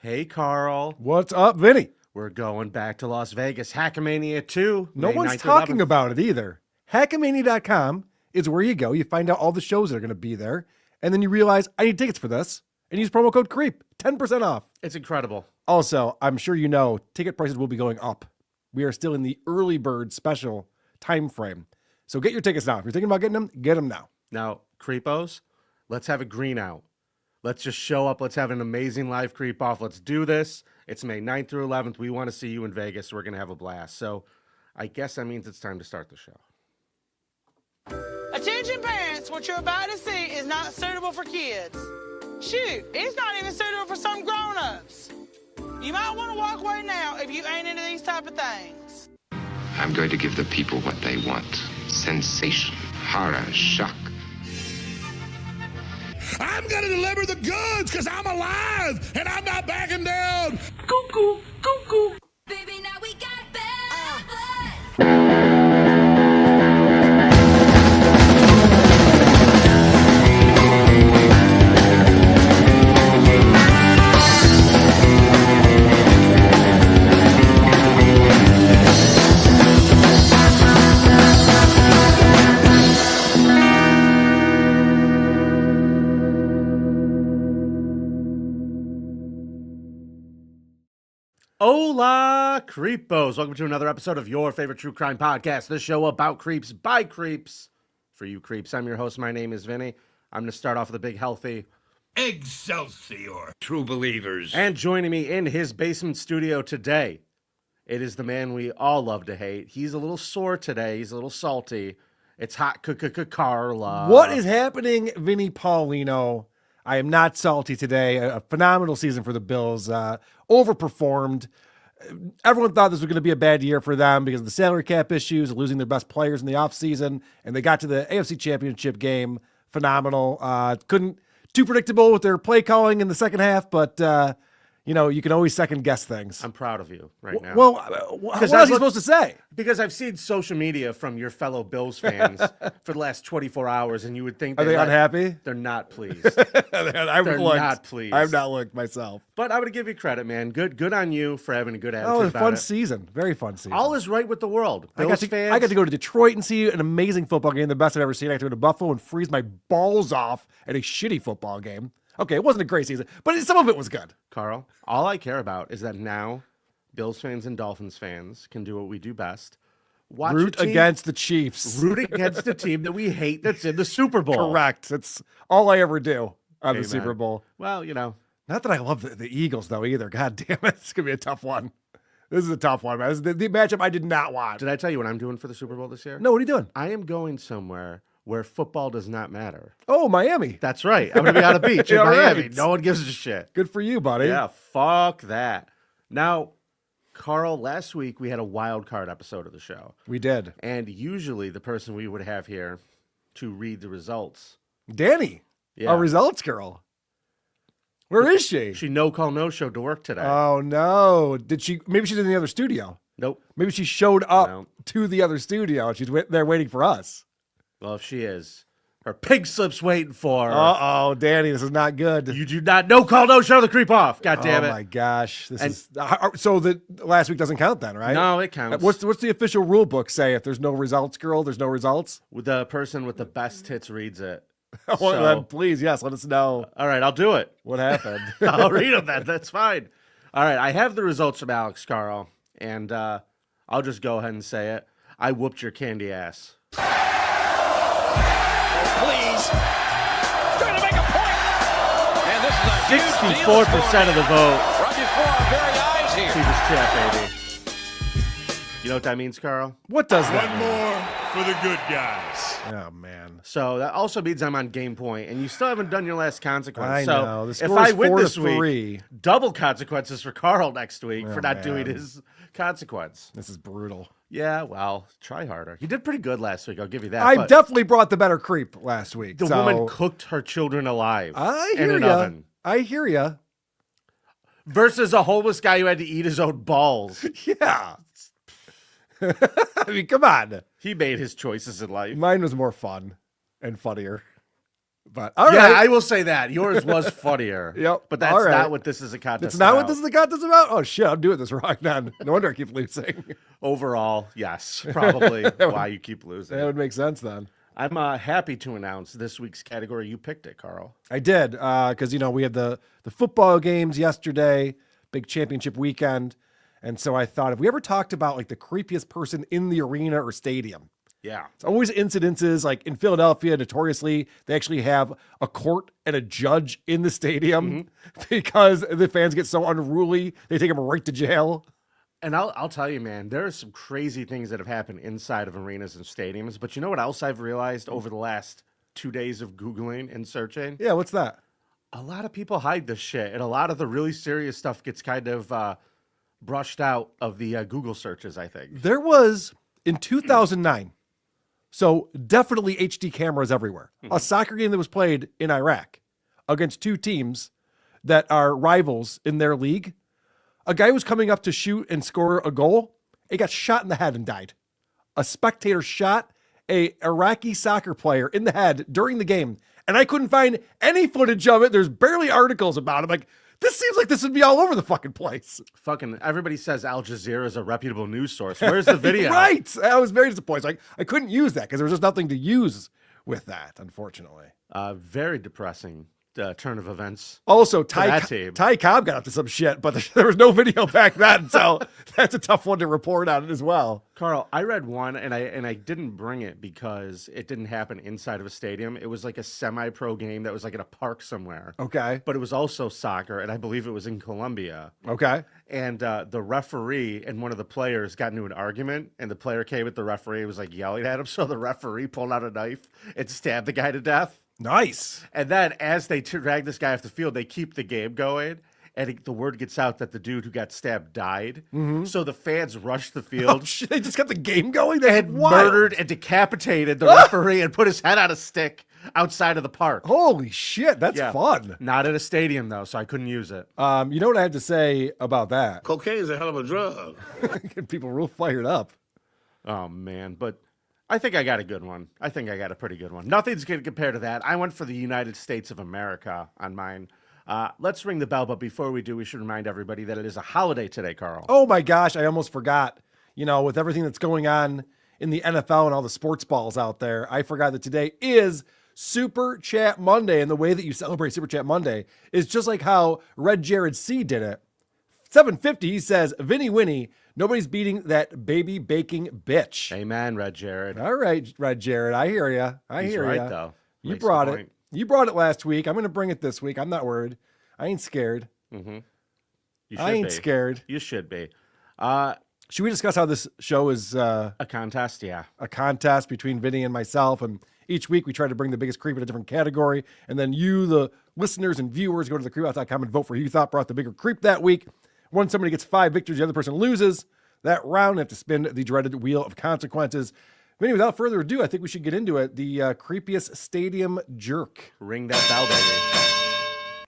Hey, Carl. What's up, Vinny? We're going back to Las Vegas. Hackamania 2. No May one's 9th, talking 11th. about it either. Hackamania.com is where you go. You find out all the shows that are going to be there. And then you realize, I need tickets for this. And use promo code CREEP. 10% off. It's incredible. Also, I'm sure you know, ticket prices will be going up. We are still in the early bird special time frame. So get your tickets now. If you're thinking about getting them, get them now. Now, creepos, let's have a green out. Let's just show up. Let's have an amazing live creep off. Let's do this. It's May 9th through 11th. We want to see you in Vegas. We're going to have a blast. So I guess that means it's time to start the show. Attention parents, what you're about to see is not suitable for kids. Shoot, it's not even suitable for some grown-ups. You might want to walk away now if you ain't into these type of things. I'm going to give the people what they want. Sensation, horror, shock. I'm gonna deliver the goods because I'm alive and I'm not backing down. Cuckoo, cuckoo. Baby, now we got bad blood. Hola, creepos. Welcome to another episode of your favorite true crime podcast, the show about creeps by creeps for you creeps. I'm your host. My name is Vinny. I'm going to start off with a big healthy. Excelsior. True believers. And joining me in his basement studio today, it is the man we all love to hate. He's a little sore today. He's a little salty. It's hot Carla. What is happening, Vinny Paulino? I am not salty today. A phenomenal season for the Bills. Overperformed. Everyone thought this was going to be a bad year for them because of the salary cap issues, losing their best players in the offseason, and they got to the AFC Championship game. Phenomenal. Couldn't too predictable with their play calling in the second half, but you can always second guess things. I'm proud of you right now. Well, what else he supposed to say? Because I've seen social media from your fellow Bills fans for the last 24 hours, and you would think Are they unhappy? They're not pleased. They're not pleased. I've not looked myself. But I'm going to give you credit, man. Good on you for having a good attitude Oh, a about fun it. season. Very fun season. All is right with the world. I Bills got fans. to go to Detroit and see an amazing football game, the best I've ever seen. I got to go to Buffalo and freeze my balls off at a shitty football game. Okay, it wasn't a great season, but some of it was good. Carl, all I care about is that now Bills fans and Dolphins fans can do what we do best. Root against the Chiefs. Root against the team that we hate that's in the Super Bowl. Correct. It's all I ever do on Amen. the Super Bowl. Well, Not that I love the Eagles, though, either. God damn it. It's going to be a tough one. This is a tough one, man. This is the matchup I did not want. did I tell you what I'm doing for the Super Bowl this year? No, what are you doing? I am going somewhere where football does not matter. Oh, Miami. That's right. I'm going to be on a beach in All Miami. right. No one gives a shit. Good for you, buddy. Yeah, fuck that. Now, Carl, last week we had a wild card episode of the show. We did. And usually the person we would have here to read the results. Danny, Yeah. our results girl. Where is she? She no-call, no-show to work today. Oh, no. Maybe she's in the other studio. Nope. Maybe she showed up No. to the other studio and she's there waiting for us. Well, if she is, her pig slip's waiting for her. Uh-oh, Danny, this is not good. You do not no-call, no-show the creep off. God damn it. Oh, my gosh. So the last week doesn't count then, right? No, it counts. What's the official rule book say? If there's no results, girl, there's no results? The person with the best hits reads it. Well, So- then please, yes, let us know All right, I'll do it. what happened. I'll read them then. That's fine. All right, I have the results from Alex, Carl, and I'll just go ahead and say it. I whooped your candy ass. Please. Trying to make a point. And this is a huge 64% of the vote. right before our very eyes here. He was champ, baby. You know what that means, Carl? What does that One mean? more for the good guys. Oh, man. So that also means I'm on game point, and you still haven't done your last consequence. I so know. The if score I is win 4-3. this week, double consequences for Carl next week for not doing man. his consequence. This is brutal. Yeah, well, try harder. You did pretty good last week. I'll give you that. I but definitely brought the better creep last week. the so woman cooked her children alive I in hear an ya. oven I hear ya. versus a homeless guy who had to eat his own balls. Yeah. I mean, come on. He made his choices in life. Mine was more fun and funnier. But all Yeah, right. I will say that. Yours was funnier. Yep. But that's All right. not what this is a contest It's not what about. this is the contest about? Oh, shit. I'm doing this wrong then. No wonder I keep losing. Overall, yes, probably why you keep losing. That would make sense then. I'm happy to announce this week's category. You picked it, Carl. I did, because, we had the football games yesterday, big championship weekend. And so I thought, if we ever talked about like the creepiest person in the arena or stadium, Yeah. it's always incidences like in Philadelphia, notoriously, they actually have a court and a judge in the stadium because the fans get so unruly, they take them right to jail. And I'll tell you, man, there are some crazy things that have happened inside of arenas and stadiums. But you know what else I've realized over the last 2 days of Googling and searching? Yeah, what's that? A lot of people hide this shit. And a lot of the really serious stuff gets kind of brushed out of the Google searches, I think. There was, in 2009, so definitely HD cameras everywhere, a soccer game that was played in Iraq against two teams that are rivals in their league. A guy was coming up to shoot and score a goal. He got shot in the head and died. A spectator shot a Iraqi soccer player in the head during the game, and I couldn't find any footage of it. There's barely articles about it. Like, this seems like this would be all over the fucking place. Fucking everybody says Al Jazeera is a reputable news source. Where's the video? Right. I was very disappointed. Like, I couldn't use that because there was just nothing to use with that, unfortunately. Very depressing turn of events. Also, that team. Ty Cobb got up to some shit, but there was no video back then, so that's a tough one to report on as well. Carl, I read one and I didn't bring it because it didn't happen inside of a stadium. It was like a semi-pro game that was like in a park somewhere. Okay. But it was also soccer, and I believe it was in Colombia. Okay. And the referee and one of the players got into an argument, and the player came at the referee and was like yelling at him. So the referee pulled out a knife and stabbed the guy to death. Nice. And then as they drag this guy off the field, they keep the game going. And the word gets out that the dude who got stabbed died. So the fans rushed the Oh, field. shit, they just got the game going? They That's had wild. murdered and decapitated the referee and put his head on a stick outside of the park. Holy shit, that's Yeah. fun. Not at a stadium, though, so I couldn't use it. You know what I have to say about that? Cocaine is a hell of a drug. Get people real fired up. Oh, man. But I think I got a good one. I think I got a pretty good one. Nothing's going to compare to that. I went for the United States of America on mine. Let's ring the bell, but before we do, we should remind everybody that it is a holiday today, Carl. Oh my gosh, I almost forgot. With everything that's going on in the NFL and all the sports balls out there, I forgot that today is Super Chat Monday. And the way that you celebrate Super Chat Monday is just like how Red Jared C did it. 750, he says, Vinnie Winnie, nobody's beating that baby baking bitch. Amen, Red Jared. All right, Red Jared, I hear you. He's hear right, ya. though. You Makes the brought it. point. You brought it last week. I'm going to bring it this week. I'm not worried. I ain't scared. You should I ain't be. scared. You should be. Should we discuss how this show is A contest, yeah. a contest between Vinny and myself? And each week we try to bring the biggest creep in a different category. And then you, the listeners and viewers, go to thecreepout.com and vote for who you thought brought the bigger creep that week. Once somebody gets 5 victories, the other person loses. That round, they have to spin the dreaded wheel of consequences. Vinny, without further ado, I think we should get into it. The creepiest stadium jerk. Ring that bell,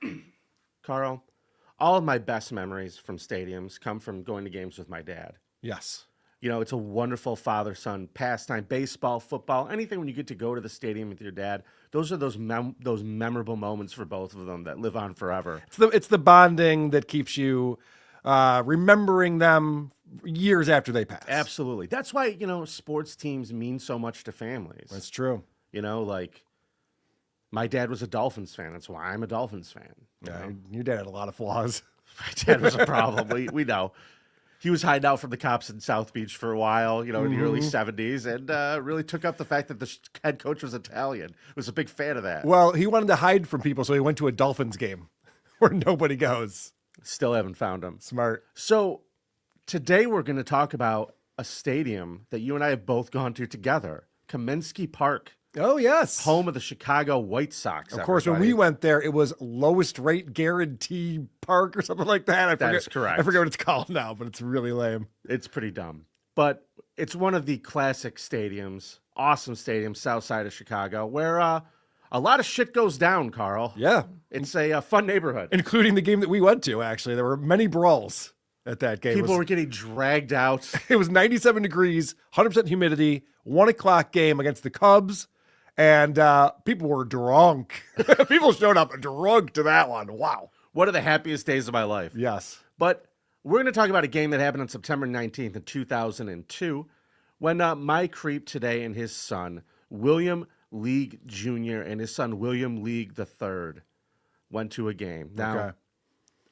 baby. Carl, all of my best memories from stadiums come from going to games with my dad. Yes. It's a wonderful father-son pastime, baseball, football, anything when you get to go to the stadium with your dad. Those are those memorable moments for both of them that live on forever. It's the bonding that keeps you remembering them years after they pass. Absolutely. That's why, sports teams mean so much to families. That's true. Like my dad was a Dolphins fan. That's why I'm a Dolphins fan. Yeah, your dad had a lot of flaws. My dad was a problem. we know. He was hiding out from the cops in South Beach for a while, in the early 70s, and really took up the fact that the head coach was Italian. Was a big fan of that. Well, he wanted to hide from people, so he went to a Dolphins game where nobody goes. Still haven't found him. Smart. So today we're going to talk about a stadium that you and I have both gone to together, Kaminsky Park, Oh, yes. home of the Chicago White Sox. Of course, when we went there, it was lowest rate guarantee park or something like that. That is correct. I forget what it's called now, but it's really lame. It's pretty dumb. But it's one of the classic stadiums, awesome stadiums, south side of Chicago, where a lot of shit goes down, Carl. Yeah. It's a fun neighborhood. Including the game that we went to, actually. There were many brawls at that game. People were getting dragged out. It was 97 degrees, 100% humidity, 1 o'clock game against the Cubs. And people were drunk. People showed up drunk to that one. Wow. One of the happiest days of my life. Yes. But we're going to talk about a game that happened on September 19th in 2002 when my creep today and his son, William League Jr. and his son, William League III, went to a game. Now,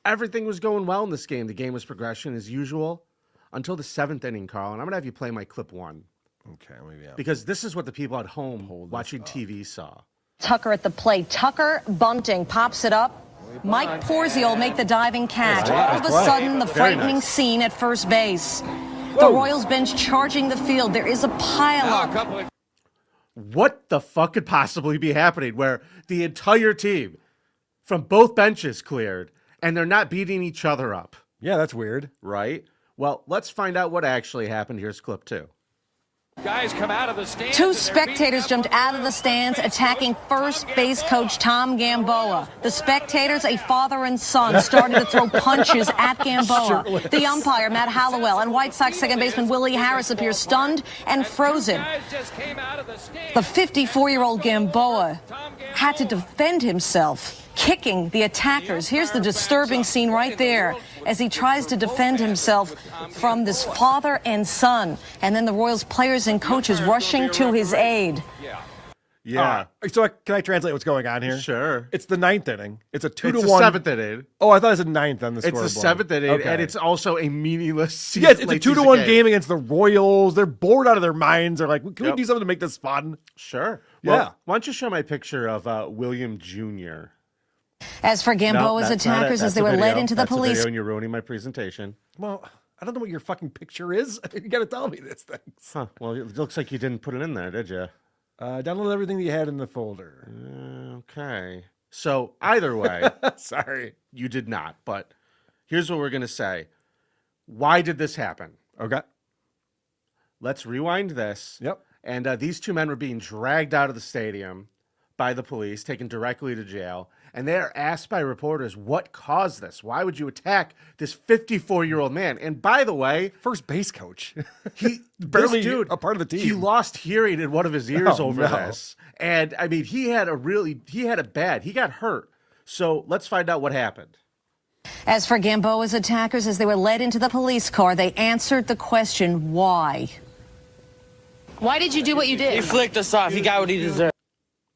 everything was going well in this game. The game was progression as usual until the 7th inning, Carl. And I'm going to have you play my clip 1. Okay, maybe. Because this is what the people at home watching TV saw. Tucker at the plate. Tucker bunting, pops it up. Mike Porzio will make the diving catch. All of a sudden, the frightening scene at first base. The Royals bench charging the field. There is a pileup. What the fuck could possibly be happening where the entire team from both benches cleared and they're not beating each other up? Yeah, that's weird. Right? Well, let's find out what actually happened. Here's clip 2. Guys come out of the stands. Two spectators jumped out of the stands attacking first base coach Tom Gamboa. The spectators, a father and son, started to throw punches at Gamboa. The umpire, Matt Hallowell, and White Sox second baseman Willie Harris appear stunned and frozen. The 54-year-old Gamboa had to defend himself, kicking the attackers. Here's the disturbing scene right there as he tries to defend himself from this father and son. And then the Royals players and coaches rushing to his aid. Yeah. So can I translate what's going on here? Sure. It's the 9th inning. It's a 2-1. It's the 7th inning. Oh, I thought it was a 9th on the It's the scoreboard. 7th inning, Okay. and it's also a meaningless Yeah, it's a late 2-1 season game against the Royals. They're bored out of their minds. They're like, can we Yep. do something to make this fun? Sure. Yeah. Well, why don't you show my picture of William Jr.? As for Gamboa's that's not it. attackers That's as they a were video. led into the That's a police. video and you're ruining my presentation. Well, I don't know what your fucking picture is. You got to tell me this thing. Huh. Well, it looks like you didn't put it in there, did you? Download everything that you had in the folder. Okay. So either way, Sorry. you did not. But here's what we're going to say. Why did this happen? Okay. Let's rewind this. Yep. And these two men were being dragged out of the stadium by the police, taken directly to jail. And they are asked by reporters, what caused this? Why would you attack this 54-year-old man? And by the way, First base coach. he Barely this dude, a part of the team. He lost hearing in one of his ears Oh, over no. this. And I mean, he had it bad. He got hurt. So let's find out what happened. As for Gamboa's attackers as they were led into the police car, they answered the question, why? Why did you do what you did? He flicked us off. He got what he deserved.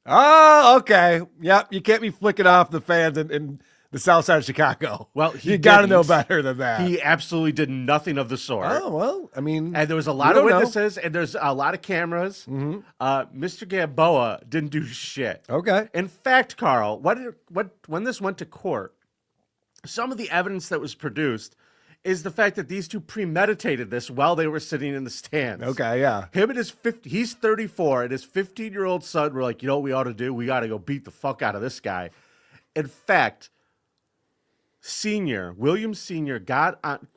Oh, okay. Yep. You can't be flicking off the fans in the south side of Chicago. Well, you got to know didn't. better than that. He absolutely did nothing of the sort. Oh, well, I mean. And there was a we lot of don't know. witnesses, and there's a lot of cameras. Mr. Gamboa didn't do shit. Okay. In fact, Carl, when this went to court, some of the evidence that was produced is the fact that these two premeditated this while they were sitting in the stands. Okay, yeah. Him and he's 34, and his 15-year-old son were like, you know what we ought to do? We got to go beat the fuck out of this guy. In fact, William Sr.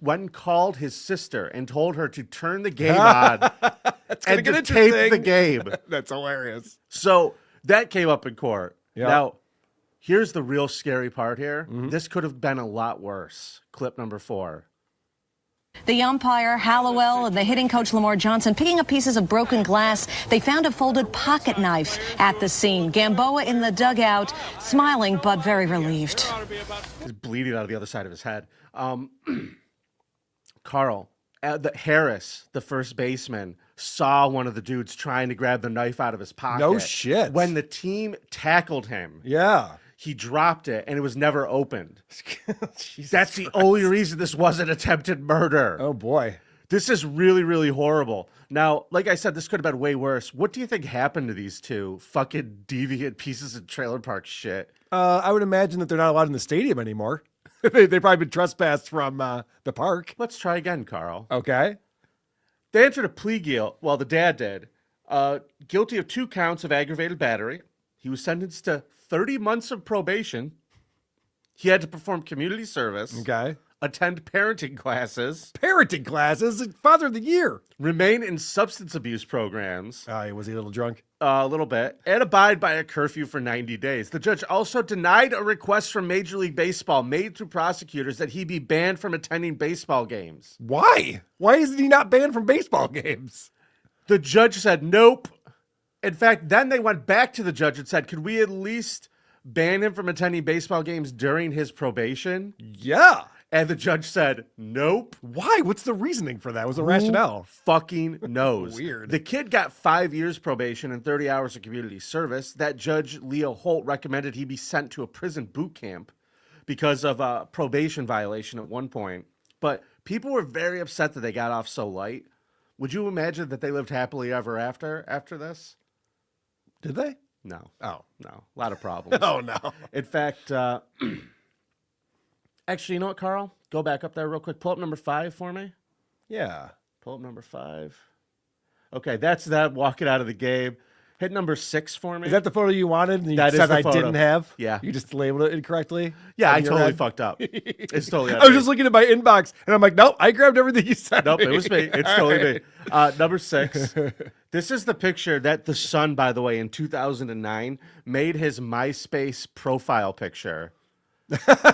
went and called his sister and told her to turn the game on and get to tape the interesting. game. That's hilarious. So that came up in court. Yeah. Now, here's the real scary part here. This could have been a lot worse. Clip number 4. The umpire, Hallowell, and the hitting coach, Lamar Johnson, picking up pieces of broken glass. They found a folded pocket knife at the scene. Gamboa in the dugout, smiling but very relieved. He's bleeding out of the other side of his head. Carl, Harris, the first baseman, saw one of the dudes trying to grab the knife out of his pocket. No shit. When the team tackled him, Yeah. he dropped it and it was never opened. Jesus That's the Christ. only reason this wasn't attempted murder. Oh, boy. This is really, really horrible. Now, like I said, this could have been way worse. What do you think happened to these two fucking deviant pieces of trailer park shit? I would imagine that they're not allowed in the stadium anymore. They've probably been trespassed from the park. Let's try again, Carl. Okay. They entered a plea deal. Well, the dad did. Guilty of 2 counts of aggravated battery. He was sentenced to 30 months of probation. He had to perform community service. Okay. Attend parenting classes. Parenting classes. Father of the year. Remain in substance abuse programs. Was he a little drunk? A little bit. And abide by a curfew for 90 days. The judge also denied a request from Major League Baseball made through prosecutors that he be banned from attending baseball games. Why? Why is he not banned from baseball games? The judge said nope. In fact, then they went back to the judge and said, could we at least ban him from attending baseball games during his probation? Yeah. And the judge said, nope. Why? What's the reasoning for that? What's the rationale? Fucking knows. Weird. The kid got 5 years probation and 30 hours of community service. That judge, Leo Holt, recommended he be sent to a prison boot camp because of a probation violation at one point. But people were very upset that they got off so light. Would you imagine that they lived happily ever after this? Did they? No. Oh. No. A lot of problems. Oh, no. In fact, actually, you know what, Carl? Go back up there real quick. Pull up number 5 for me. Yeah. Pull up number 5. Okay, that's that walking out of the game. Hit number 6 for me. Is that the photo you wanted and you That is said the I photo. didn't have? Yeah. You just labeled it incorrectly? Yeah, I in your totally head? fucked up. It's totally I was just looking at my inbox and I'm like, nope, I grabbed everything you said. Nope, it was me. It's totally me. Number 6. This is the picture that the Sun, by the way, in 2009 made his MySpace profile picture.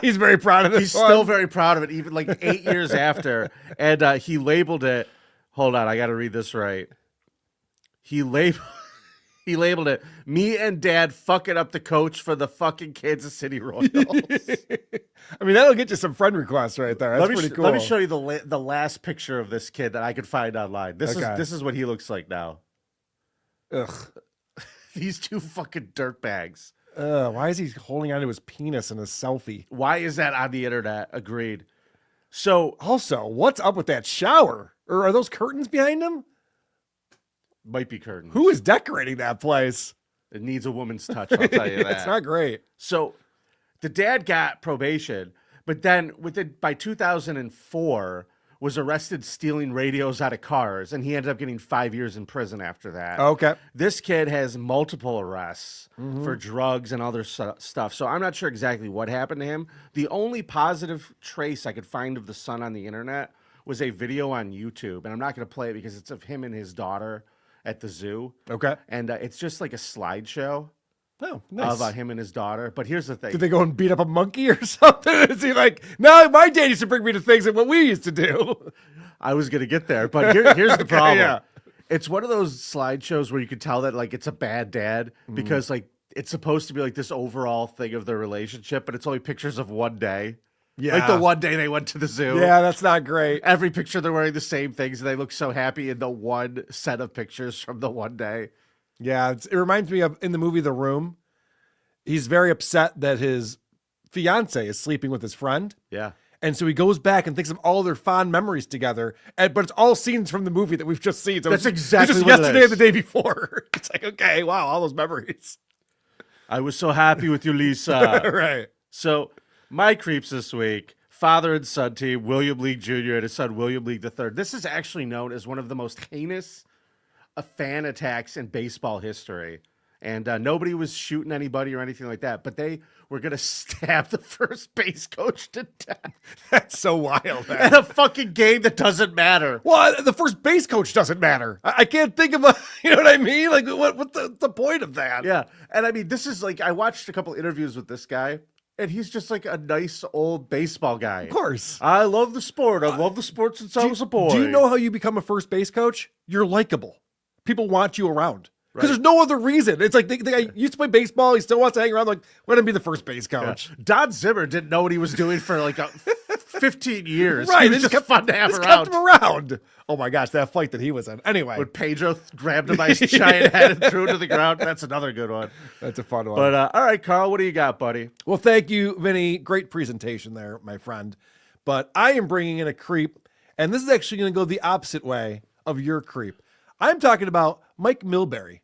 He's very proud of this. He's still very proud of it, even like 8 years after. And he labeled it. Hold on, I got to read this right. He labeled it, me and Dad fucking up the coach for the fucking Kansas City Royals. I mean, that'll get you some friend requests right there. That's pretty cool. Let me show you the last picture of this kid that I could find online. This Okay. is what he looks like now. Ugh. These two fucking dirtbags. Why is he holding onto his penis in a selfie? Why is that on the internet? Agreed. So Also, what's up with that shower? Or are those curtains behind him? might be curtains. Who is decorating that place? It needs a woman's touch, I'll tell you that. It's not great. So the dad got probation, but then by 2004 was arrested stealing radios out of cars, and he ended up getting 5 years in prison after that. Okay. This kid has multiple arrests for drugs and other stuff, so I'm not sure exactly what happened to him. The only positive trace I could find of the Sun on the internet was a video on YouTube, and I'm not going to play it because it's of him and his daughter at the zoo. Okay. And it's just like a slideshow Oh, nice. of him and his daughter. But here's the thing. Did they go and beat up a monkey or something? Is he like, no, my dad used to bring me to things that what we used to do? I was going to get there, but here's the problem. yeah. It's one of those slideshows where you could tell that like it's a bad dad because like it's supposed to be like this overall thing of their relationship, but it's only pictures of one day. Yeah. Like the one day they went to the zoo. Yeah, that's not great. Every picture they're wearing the same things and they look so happy in the one set of pictures from the one day. Yeah, it reminds me of in the movie The Room. He's very upset that his fiance is sleeping with his friend. Yeah. And so he goes back and thinks of all their fond memories together. But it's all scenes from the movie that we've just seen. So That's it's exactly just what it yesterday is. and the day before. It's like, okay, wow, all those memories. I was so happy with you, Lisa. Right. So my creeps this week, father and son team, William League Jr. and his son William League III. This is actually known as one of the most heinous fan attacks in baseball history. And nobody was shooting anybody or anything like that, but they were going to stab the first base coach to death That's so wild. at a fucking game that doesn't matter. Well, the first base coach doesn't matter. I can't think of a, you know what I mean? Like, what's the point of that? Yeah. And I mean, this is like, I watched a couple interviews with this guy, and he's just like a nice old baseball guy. Of course. I love the sport. I love the sport since I was a boy. Do you know how you become a first base coach? You're likable. People want you around. Because Right. there's no other reason. It's like the guy used to play baseball. He still wants to hang around. Like, let him be the first base coach. Don Zimmer didn't know what he was doing for like 15 years. Right. He They was just kept, fun to have just around. kept him around. Oh my gosh, that fight that he was in. Anyway, When Pedro grabbed him by his giant head and threw him to the ground. That's another good one. that's a fun one. But all right, Carl, what do you got, buddy? Well, thank you, Vinny. Great presentation there, my friend. But I am bringing in a creep, and this is actually going to go the opposite way of your creep. I'm talking about Mike Milbury.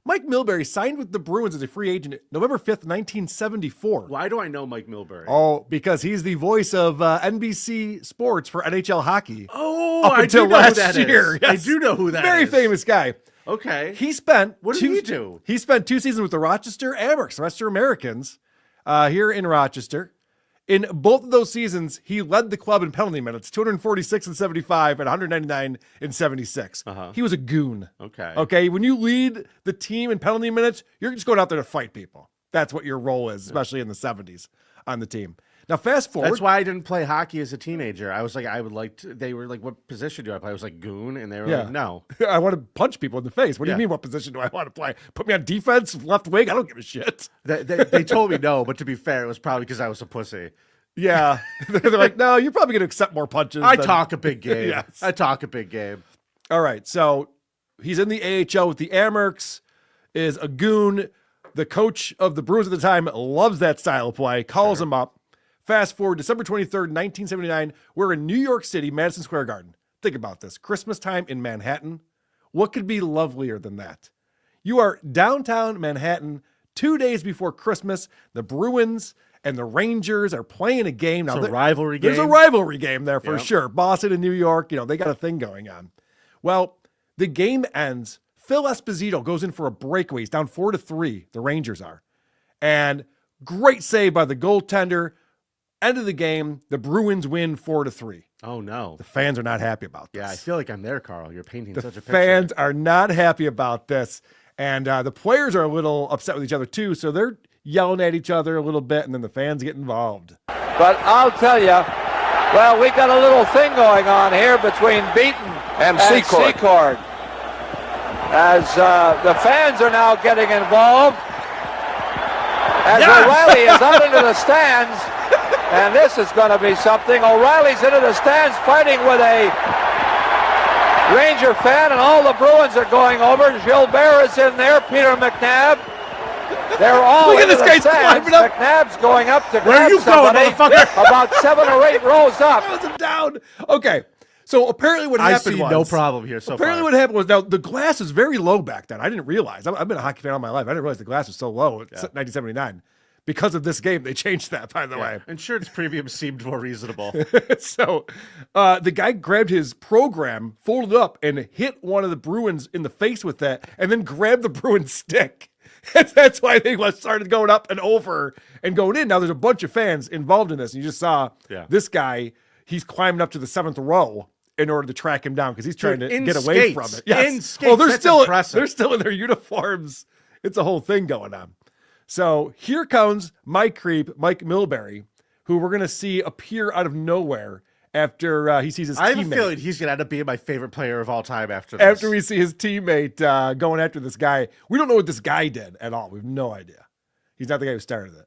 Mike Milbury signed with the Bruins as a free agent November 5th, 1974. Why do I know Mike Milbury? Oh, because he's the voice of NBC Sports for NHL hockey. Oh, up I until do know who last that year. is. Yes. I do know who that Very is. famous guy. Okay. He spent What did he do? He spent 2 seasons with the Rochester Amherst, Western Americans, here in Rochester. In both of those seasons, he led the club in penalty minutes, 246 and 75 and 199 and 76. He was a goon. Okay. Okay. When you lead the team in penalty minutes, you're just going out there to fight people. That's what your role is, especially in the 70s on the team. Now, fast forward. That's why I didn't play hockey as a teenager. I was like, I would like to. They were like, "What position do I play?" I was like, "Goon," and they were like, "No." I want to punch people in the face. What do you Yeah. mean? What position do I want to play? Put me on defense, left wing. I don't give a shit. They told me no, but to be fair, it was probably because I was a pussy. Yeah, they're like, no, you're probably going to accept more punches. I than-" talk a big game. Yes. I talk a big game. All right, so he's in the AHL with the Amherst, is a goon. The coach of the Bruins at the time loves that style of play, calls him up. Fast forward December 23rd, 1979. We're in New York City, Madison Square Garden. Think about this. Christmas time in Manhattan. What could be lovelier than that? You are downtown Manhattan 2 days before Christmas. The Bruins and the Rangers are playing a game. Now, It's a rivalry game. There's a rivalry game there for Yep. sure. Boston and New York, they got a thing going on. Well, the game ends. Phil Esposito goes in for a breakaway. He's down 4-3. The Rangers are. And great save by the goaltender. End of the game. The Bruins win 4-3. Oh no. The fans are not happy about this. Yeah, I feel like I'm there, Carl. You're painting The such a picture. fans are not happy about this. And the players are a little upset with each other too. So they're yelling at each other a little bit, and then the fans get involved. But I'll tell you, well, we got a little thing going on here between Beaton and Secord. As the fans are now getting involved. As O'Reilly is out into the stands, and this is going to be something. O'Reilly's into the stands fighting with a Ranger fan, and all the Bruins are going over. Gilbert is in there, Peter McNabb. They're all Look at into this the guy's stands. climbing up. McNabb's going up to Where grab you going, somebody motherfucker? about 7 or 8 rows up. Throws him down. Okay. So apparently what I happened see was... no problem here so Apparently far. what happened was, now the glass is very low back then. I didn't realize. I've been a hockey fan all my life. I didn't realize the glass was so low in 1979. Because of this game, they changed that, by the way. Insurance premium seemed more reasonable. So the guy grabbed his program, folded it up, and hit one of the Bruins in the face with that, and then grabbed the Bruins stick. And that's why they started going up and over and going in. Now there's a bunch of fans involved in this. And you just saw this guy, he's climbing up to the 7th row in order to track him down because he's trying to get away from it. In skates, they're that's still impressive. they're still in their uniforms. It's a whole thing going on. So here comes my creep, Mike Milbury, who we're going to see appear out of nowhere after he sees his I have a teammate. feeling he's going to end up being my favorite player of all time after this. After we see his teammate going after this guy. We don't know what this guy did at all. We have no idea. He's not the guy who started it.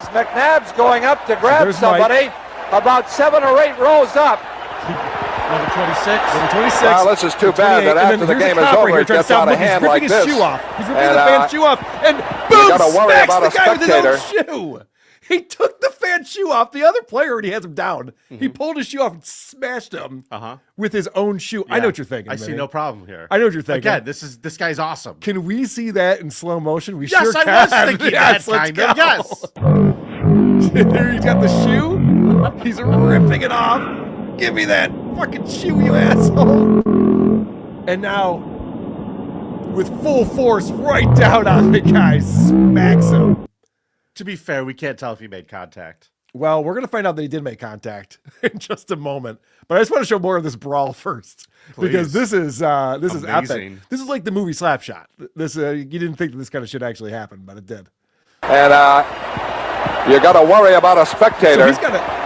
McNabb's going up to grab there's somebody about 7 or 8 rows up. Number 26. Number 26. Well, this is too bad that after the game is over, it gets out of hand like this. He's ripping And, the fan's shoe off, and boom, gotta worry smacks about the a guy with his own spectator. shoe. He took the fan's shoe off. The other player already has him down. He pulled his shoe off and smashed him with his own shoe. I know what you're thinking. I see Vinny. no problem here. I know what you're thinking. Again, this guy's awesome. Can we see that in slow motion? We Yes, sure I can. was thinking Yes, that let's kind of. go. Yes. There he's got the shoe. He's ripping it off. Give me that fucking shoe, you asshole. And now, with full force right down on the guy, smacks him. To be fair, we can't tell if he made contact. Well, we're going to find out that he did make contact in just a moment. But I just want to show more of this brawl first. Because this is epic. Amazing. This is like the movie Slapshot. This you didn't think that this kind of shit actually happened, but it did. And you got to worry about a So spectator. he's got to...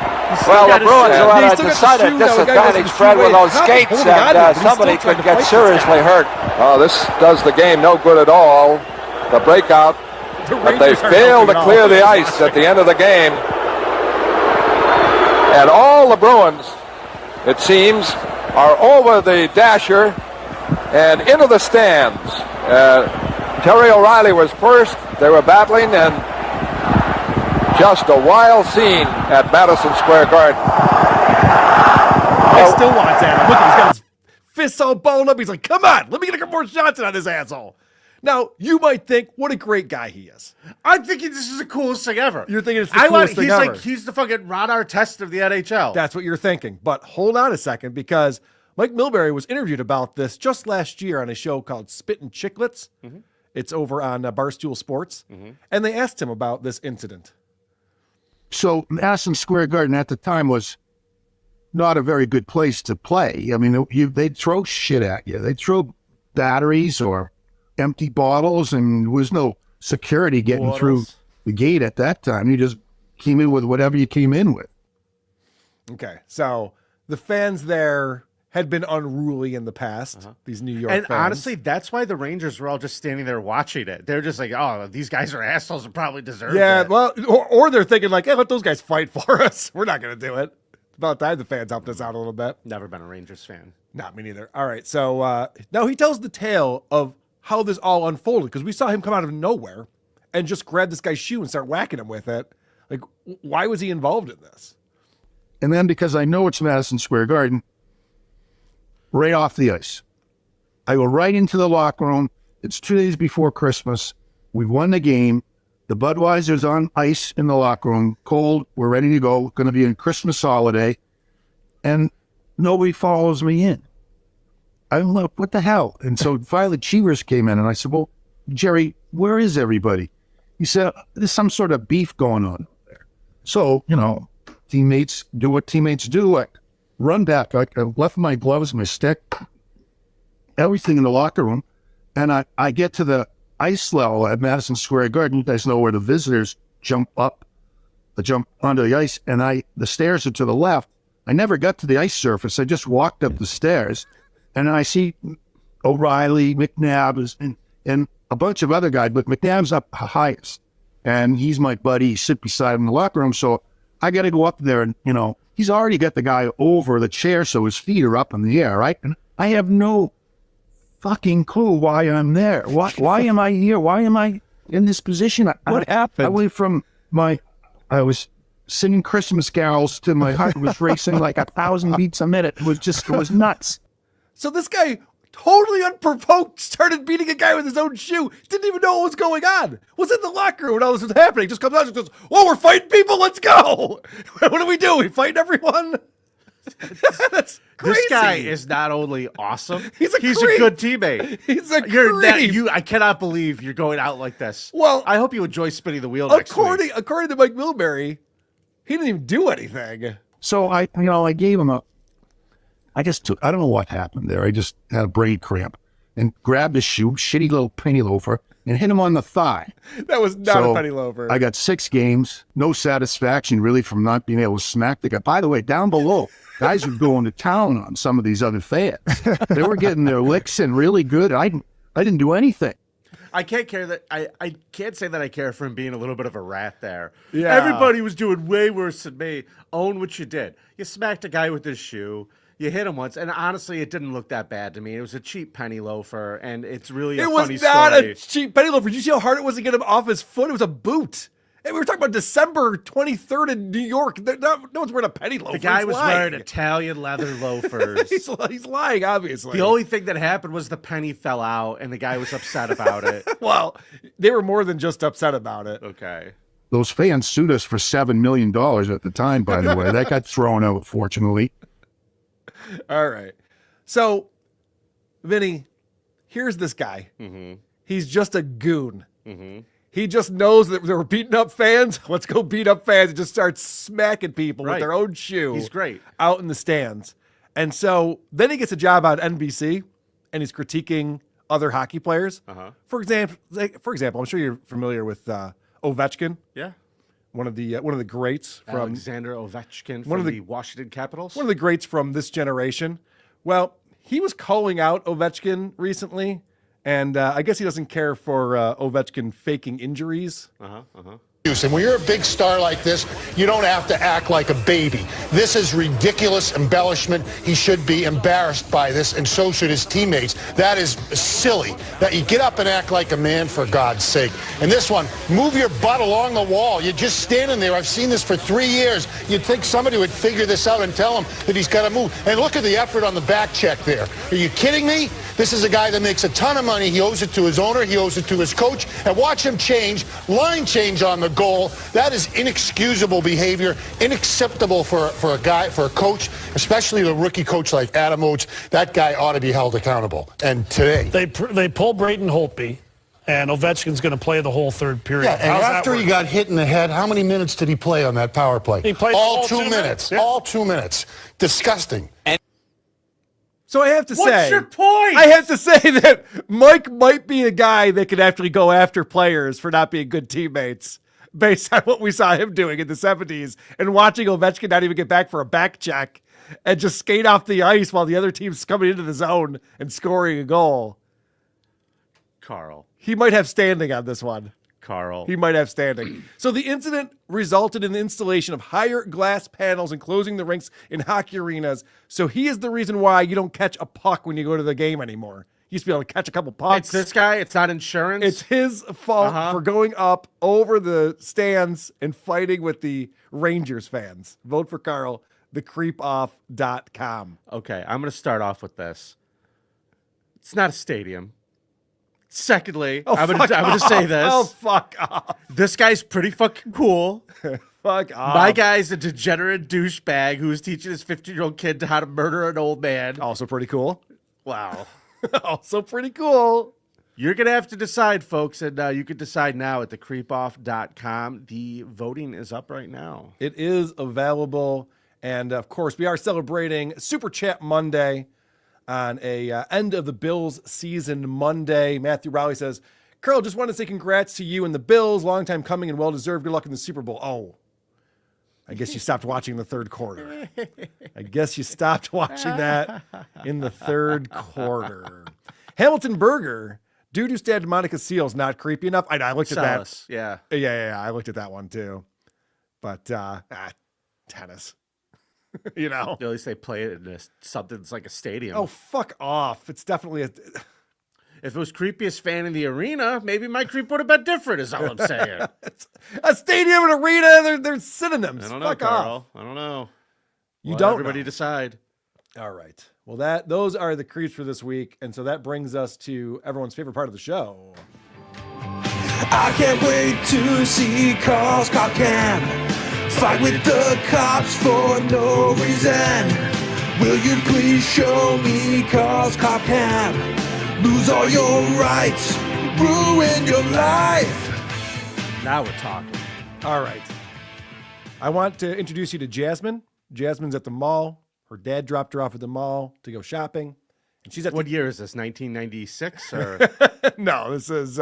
Well, the Bruins are Yeah, at he's a still got the decided shoe. Now the guy disadvantage, doesn't Fred, shoot with away. those He's skates, holding on to it, and but he's somebody still trying could to get fight this seriously guy. hurt. Oh, this does the game no good at all. The breakout, The but they Rangers are failed to helping clear out. the ice at the end of the game. And all the Bruins, it seems, are over the dasher and into the stands. Terry O'Reilly was first. They were battling, and just a wild scene at Madison Square Garden. I still want Adam. Look, he's got his fists all balled up. He's like, come on, let me get a couple more shots on this asshole. Now, you might think, what a great guy he is. I'm thinking this is the coolest thing ever. You're thinking it's the coolest thing he's ever. like he's the fucking Ron Artest of the NHL. That's what you're thinking. But hold on a second, because Mike Milbury was interviewed about this just last year on a show called Spittin' Chicklets. It's over on Barstool Sports. And they asked him about this incident. So Madison Square Garden at the time was not a very good place to play. I mean, they'd throw shit at you. They'd throw batteries or empty bottles, and there was no security getting through the gate at that time. You just came in with whatever you came in with. Okay, so the fans there had been unruly in the past. These New York And fans. honestly, that's why the Rangers were all just standing there watching it. They're just like, oh, these guys are assholes and probably deserve yeah, it. well, or they're thinking like, hey, let those guys fight for us. We're not going to do it. About time the fans helped us out a little bit. Never been a Rangers fan. Not me neither. All right, so now he tells the tale of how this all unfolded because we saw him come out of nowhere and just grab this guy's shoe and start whacking him with it. Like, why was he involved in this? And then because I know it's Madison Square Garden, right off the ice, I go right into the locker room. It's 2 days before Christmas. We've won the game. The Budweiser's on ice in the locker room, cold. We're ready to go. Going to be a Christmas holiday. And nobody follows me in. I'm like, what the hell? And so finally Cheevers came in and I said, well, Jerry, where is everybody? He said, there's some sort of beef going on there. So, teammates do what teammates do. I run back. I left my gloves, my stick, everything in the locker room. And I get to the ice level at Madison Square Garden. You guys know where the visitors jump up, jump onto the ice. And the stairs are to the left. I never got to the ice surface. I just walked up the stairs. And I see O'Reilly, McNabb, and a bunch of other guys. But McNabb's up highest. And he's my buddy. He sit beside him in the locker room. So I got to go up there and, he's already got the guy over the chair so his feet are up in the air, right? And I have no fucking clue why I'm there. Why am I here? Why am I in this position? What happened? I was singing Christmas carols to my heart was racing like 1,000 beats a minute. It was nuts. So this guy, totally unprovoked, started beating a guy with his own shoe. Didn't even know what was going on. Was in the locker room when all this was happening. Just comes out and goes, oh, we're fighting people. Let's go. What do we do? We fight everyone? That's crazy. This guy is not only awesome, He's a a creep. good teammate. He's a creep. I cannot believe you're going out like this. Well, I hope you enjoy spinning the wheel next week. According to Mike Milbury, he didn't even do anything. So I gave him I don't know what happened there. I just had a brain cramp and grabbed his shoe, shitty little penny loafer, and hit him on the thigh. That was not a penny loafer. I got 6 games, no satisfaction really from not being able to smack the guy. By the way, down below, guys were going to town on some of these other fans. They were getting their licks in really good. I didn't do anything. I can't care that I can't say that I care for him being a little bit of a rat there. Yeah. Everybody was doing way worse than me. Own what you did. You smacked a guy with his shoe. You hit him once, and honestly, it didn't look that bad to me. It was a cheap penny loafer, and it's really a funny story. It was not a cheap penny loafer. Did you see how hard it was to get him off his foot? It was a boot. And we were talking about December 23rd in New York. No one's wearing a penny loafer. The guy He's was lying. wearing Italian leather loafers. He's lying, obviously. The only thing that happened was the penny fell out, and the guy was upset about it. Well, they were more than just upset about it. Okay. Those fans sued us for $7 million at the time, by the way. That got thrown out, fortunately. All right. So, Vinny, here's this guy. Mm-hmm. He's just a goon. Mm-hmm. He just knows that they were beating up fans. Let's go beat up fans and just start smacking people with Right. their own shoe. He's great. Out in the stands. And so then he gets a job on NBC and he's critiquing other hockey players. Uh-huh. For example, I'm sure you're familiar with Ovechkin, Yeah. one of the greats from Alexander Ovechkin one from of the- the Washington Capitals. one of the greats from this generation. Well, he was calling out Ovechkin recently, and I guess he doesn't care for Ovechkin faking injuries. And when you're a big star like this, you don't have to act like a baby. This is ridiculous embellishment. He should be embarrassed by this, and so should his teammates. That is silly. That you get up and act like a man, for God's sake. And this one, move your butt along the wall. You're just standing there. I've seen this for 3 years. You'd think somebody would figure this out and tell him that he's got to move. And look at the effort on the back check there. Are you kidding me? This is a guy that makes a ton of money. He owes it to his owner. He owes it to his coach. And watch him line change on the goal. That is inexcusable behavior, unacceptable for a coach, especially a rookie coach like Adam Oates. That guy ought to be held accountable. And today, they pull Brayton Holtby, and Ovechkin's going to play the whole third period. yeah, and after he got hit in the head, how many minutes did he play on that power play? He played all 2 2 minutes. Yeah. All 2 minutes. Disgusting. So I have to say, What's your point? I have to say that Mike might be a guy that could actually go after players for not being good teammates. based on what we saw him doing in the 70s and watching Ovechkin not even get back for a back check and just skate off the ice while the other team's coming into the zone and scoring a goal. Carl. He might have standing on this one. Carl. He might have standing. So the incident resulted in the installation of higher glass panels and closing the rinks in hockey arenas. So he is the reason why you don't catch a puck when you go to the game anymore. You used to be able to catch a couple pucks. It's this guy. It's not insurance. It's his fault for going up over the stands and fighting with the Rangers fans. Vote for Carl, thecreepoff.com. Okay, I'm going to start off with this. It's not a stadium. Secondly, I'm going to say this. Oh, fuck off. This guy's pretty fucking cool. Fuck off. My guy's a degenerate douchebag who's teaching his 15-year-old kid how to murder an old man. Also pretty cool. Wow. Also pretty cool. You're going to have to decide, folks, and you can decide now at thecreepoff.com. The voting is up right now. It is available. And, of course, we are celebrating Super Chat Monday on a end of the Bills season Monday. Matthew Rowley says, Carl, just want to say congrats to you and the Bills. Long time coming and well-deserved. Good luck in the Super Bowl. Oh, I guess you stopped watching the third quarter. I guess you stopped watching that in the third quarter. Hamilton Burger, dude who stabbed Monica Seals, not creepy enough. I looked at that. Yeah. Yeah. I looked at that one too. But tennis. You know, At least they play it in something that's like a stadium. Oh, fuck off. It's definitely a... If it was creepiest fan in the arena, maybe my creep would have been different, is all I'm saying. A stadium and arena, they're synonyms. I don't know, Fuck Carl. off. I don't know. You don't Everybody know. decide. All right. Well, those are the creeps for this week. And so that brings us to everyone's favorite part of the show. I can't wait to see Carl's Cop Cam fight with the cops for no reason. Will you please show me Carl's Cop Cam? Lose all your rights, ruin your life. Now we're talking. All right. I want to introduce you to Jasmine. Jasmine's at the mall. Her dad dropped her off at the mall to go shopping. And she's at What year is this? 1996 or No, this is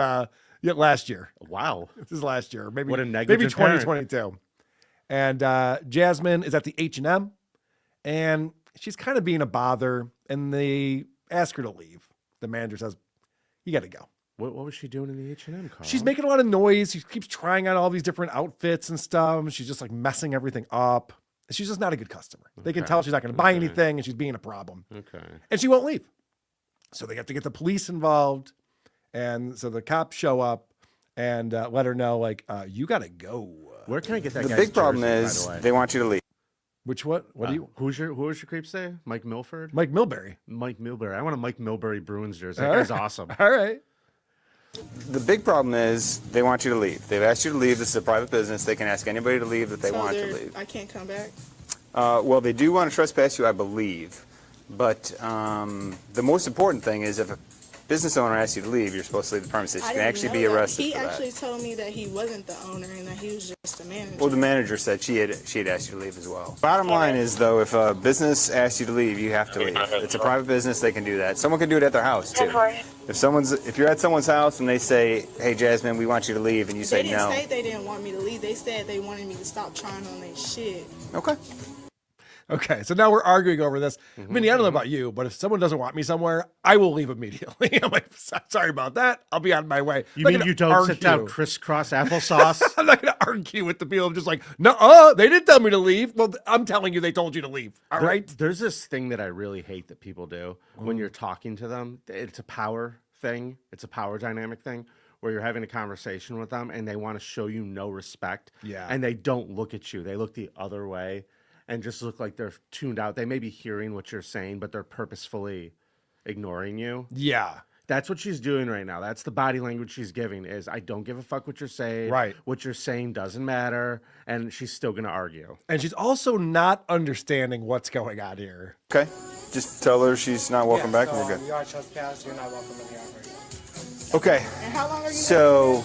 last year. Wow. This is last year. Maybe What a negligent 2022. And Jasmine is at the H&M and she's kind of being a bother and they ask her to leave. The manager says, you got to go. What was she doing in the H&M, Carl? She's making a lot of noise. She keeps trying on all these different outfits and stuff. She's just like messing everything up. She's just not a good customer. They can tell she's not going to buy anything and she's being a problem. Okay. And she won't leave. So they have to get the police involved. And so the cops show up and let her know, like, you got to go. Where can I get that The guy's big problem jersey, is by the way? they want you to leave. Which what? What do you? Who was your creep say? Mike Milford? Mike Milbury. Mike Milbury. I want a Mike Milbury Bruins jersey. That All guy's right. awesome. All right. The big problem is they want you to leave. They've asked you to leave. This is a private business. They can ask anybody to leave that they want to leave. I can't come back. Well, they do want to trespass you, I believe. But the most important thing is if a business owner asks you to leave, you're supposed to leave the premises. You can actually be arrested He for that. actually told me that he wasn't the owner and that he was just a manager. Well, the manager said she had asked you to leave as well. Bottom line is, though, if a business asks you to leave, you have to leave. It's a private business; they can do that. Someone can do it at their house too. If you're at someone's house and they say, "Hey, Jasmine, we want you to leave," and you say They didn't no. say they didn't want me to leave. They said they wanted me to stop trying on their shit. Okay. Okay, so now we're arguing over this. Vinny, I don't know about you, but if someone doesn't want me somewhere, I will leave immediately. I'm like, sorry about that. I'll be on my way. You mean you don't sit down crisscross applesauce? I'm not going to argue with the people. I'm just like, no, they didn't tell me to leave. Well, I'm telling you they told you to leave. All right? There's this thing that I really hate that people do when you're talking to them. It's a power thing. It's a power dynamic thing where you're having a conversation with them and they want to show you no respect. Yeah. And they don't look at you. They look the other way and just look like they're tuned out. They may be hearing what you're saying, but they're purposefully ignoring you. Yeah. That's what she's doing right now. That's the body language she's giving is I don't give a fuck what you're saying. Right. What you're saying doesn't matter. And she's still going to argue. And she's also not understanding what's going on here. Okay. Just tell her she's not welcome back, and we're good. We are trespassed. You're not welcome in the operator. Okay. And how long are you So,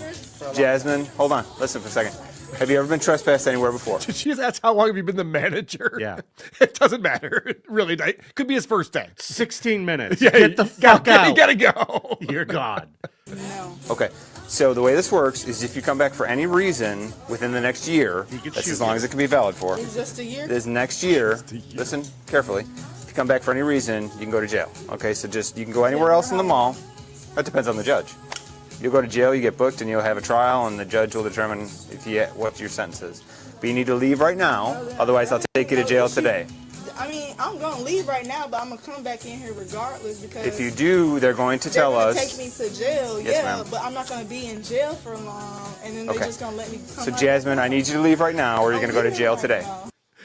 Jasmine, hold on. Listen for a second. Have you ever been trespassed anywhere before? She just asked how long have you been the manager? Yeah. It doesn't matter. It really could be his first day. 16 minutes. Yeah, Get the fuck out. You gotta go. You're gone. No. Okay. So the way this works is if you come back for any reason within the next year, that's as long as it can be valid for. It's just a year? This next year, listen carefully. If you come back for any reason, you can go to jail. Okay, so you can go anywhere else in the mall. That depends on the judge. You'll go to jail, you get booked, and you'll have a trial, and the judge will determine what your sentence is. But you need to leave right now, otherwise I'll take you to jail today. I mean, I'm going to leave right now, but I'm going to come back in here regardless because... If you do, they're going to tell us... take me to jail, yes, yeah, ma'am. but I'm not going to be in jail for long, and then they're just going to let me come So, out. Jasmine, I need you to leave right now, or you're going to go to jail today.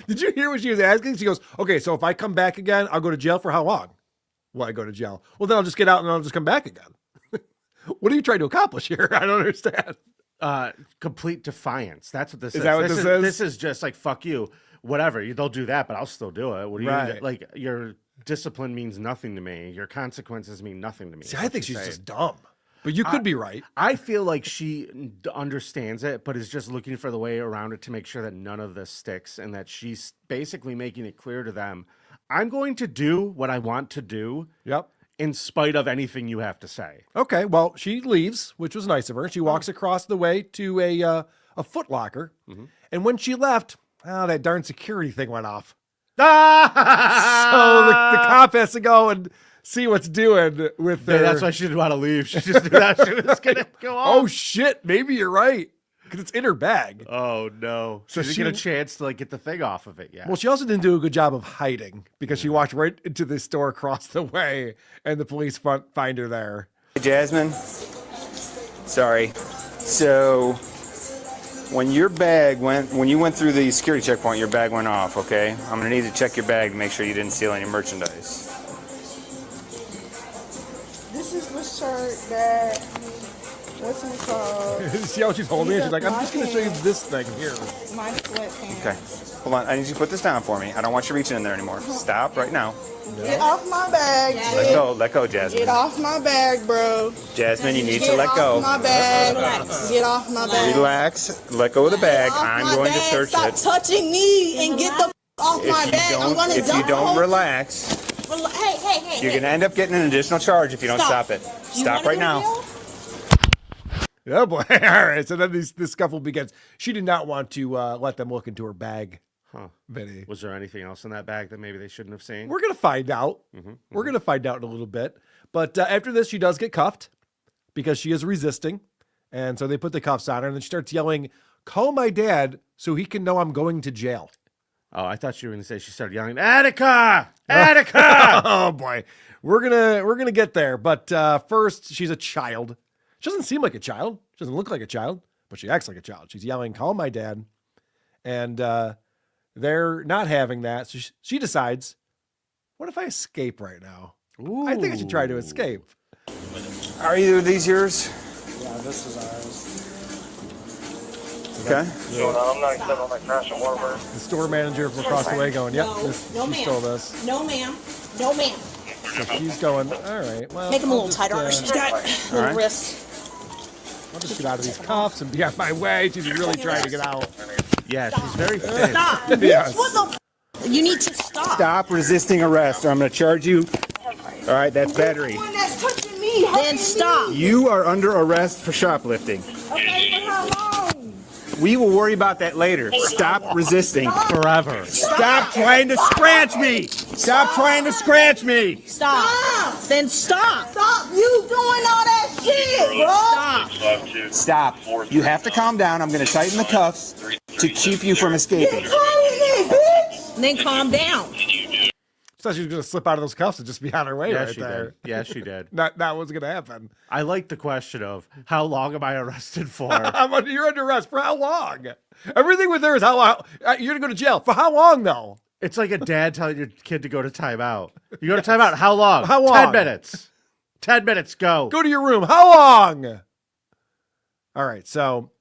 Did you hear what she was asking? She goes, okay, so if I come back again, I'll go to jail for how long? Will I go to jail? Well, then I'll just get out and I'll just come back again. What are you trying to accomplish here? I don't understand. Complete defiance. That's what this is. Is that what this is? This is just like, fuck you. Whatever. They'll do that, but I'll still do it. What do you Right. like? Your discipline means nothing to me. Your consequences mean nothing to me. See, I think she's just dumb. But you could be right. I feel like she understands it, but is just looking for the way around it to make sure that none of this sticks and that she's basically making it clear to them, I'm going to do what I want to do. Yep. In spite of anything you have to say. Okay, well, she leaves, which was nice of her. She walks across the way to a Foot Locker. And when she left, that darn security thing went off. So the cop has to go and see what's doing with her. That's why she didn't want to leave. She just knew that she was going to go off. Oh, shit. Maybe you're right. Because it's in her bag. Oh, no. So she didn't get a chance to get the thing off of it yet. Well, she also didn't do a good job of hiding because she walked right into the store across the way and the police find her there. Hey, Jasmine. Sorry. So when you went through the security checkpoint, your bag went off, okay? I'm going to need to check your bag to make sure you didn't steal any merchandise. This is the shirt that... What's it called? See how she's holding it? She's like, I'm just going to show you this thing here. My sweatpants. Okay. Hold on. I need you to put this down for me. I don't want you reaching in there anymore. Stop right now. Get off my bag. Let go. Let go, Jasmine. Get off my bag, bro. Jasmine, you need to let go. Get off my bag. Get off my bag. Relax. Let go of the bag. I'm going to search Stop it. touching me and get the off my bag. I'm going to If you don't relax, Hey. you're going to end up getting an additional charge if you don't stop it. Stop right now. Oh boy. All right. So then this scuffle begins. She did not want to let them look into her bag. Huh. Vinny. Was there anything else in that bag that maybe they shouldn't have seen? We're going to find out. We're going to find out in a little bit. But after this, she does get cuffed because she is resisting. And so they put the cuffs on her and then she starts yelling, call my dad so he can know I'm going to jail. Oh, I thought you were going to say she started yelling, Attica! Attica! Oh boy. We're going to get there. But first, she's a child. She doesn't seem like a child. She doesn't look like a child, but she acts like a child. She's yelling, call my dad. And they're not having that. So she decides, what if I escape right now? Ooh. I think I should try to escape. Are either of these yours? Yeah, this is ours. Okay. Yeah. I'm not accepting on that crash at Waterbury. The store manager from across the way going, yep, No, she stole this. No, ma'am. No, ma'am. So she's going, all right, well. Make them a little just, tighter. She's got little wrists. I'll just get out of these cuffs and be on my way. She's really trying to get out. Yeah, she's very thin. Stop. Yes. What the You need to stop. Stop resisting arrest or I'm going to charge you. All right, that's battery. That's touching me. Then stop. You are under arrest for shoplifting. Okay, for how long? We will worry about that later. Stop resisting. Forever. Stop trying to scratch me. Stop trying to scratch me. Stop. Then stop. Stop you doing all that shit, bro. Stop. You have to calm down. I'm going to tighten the cuffs to keep you from escaping. Then calm down. She thought she was going to slip out of those cuffs and just be on her way right she there. did. Yeah, she did. That was going to happen. I like the question of how long am I arrested for? You're under arrest for how long? Everything with her is how long. You're going to go to jail. For how long, though? It's like a dad telling your kid to go to timeout. You go to timeout. How long? How long? 10 minutes. 10 minutes. Go. Go to your room. How long? All right. So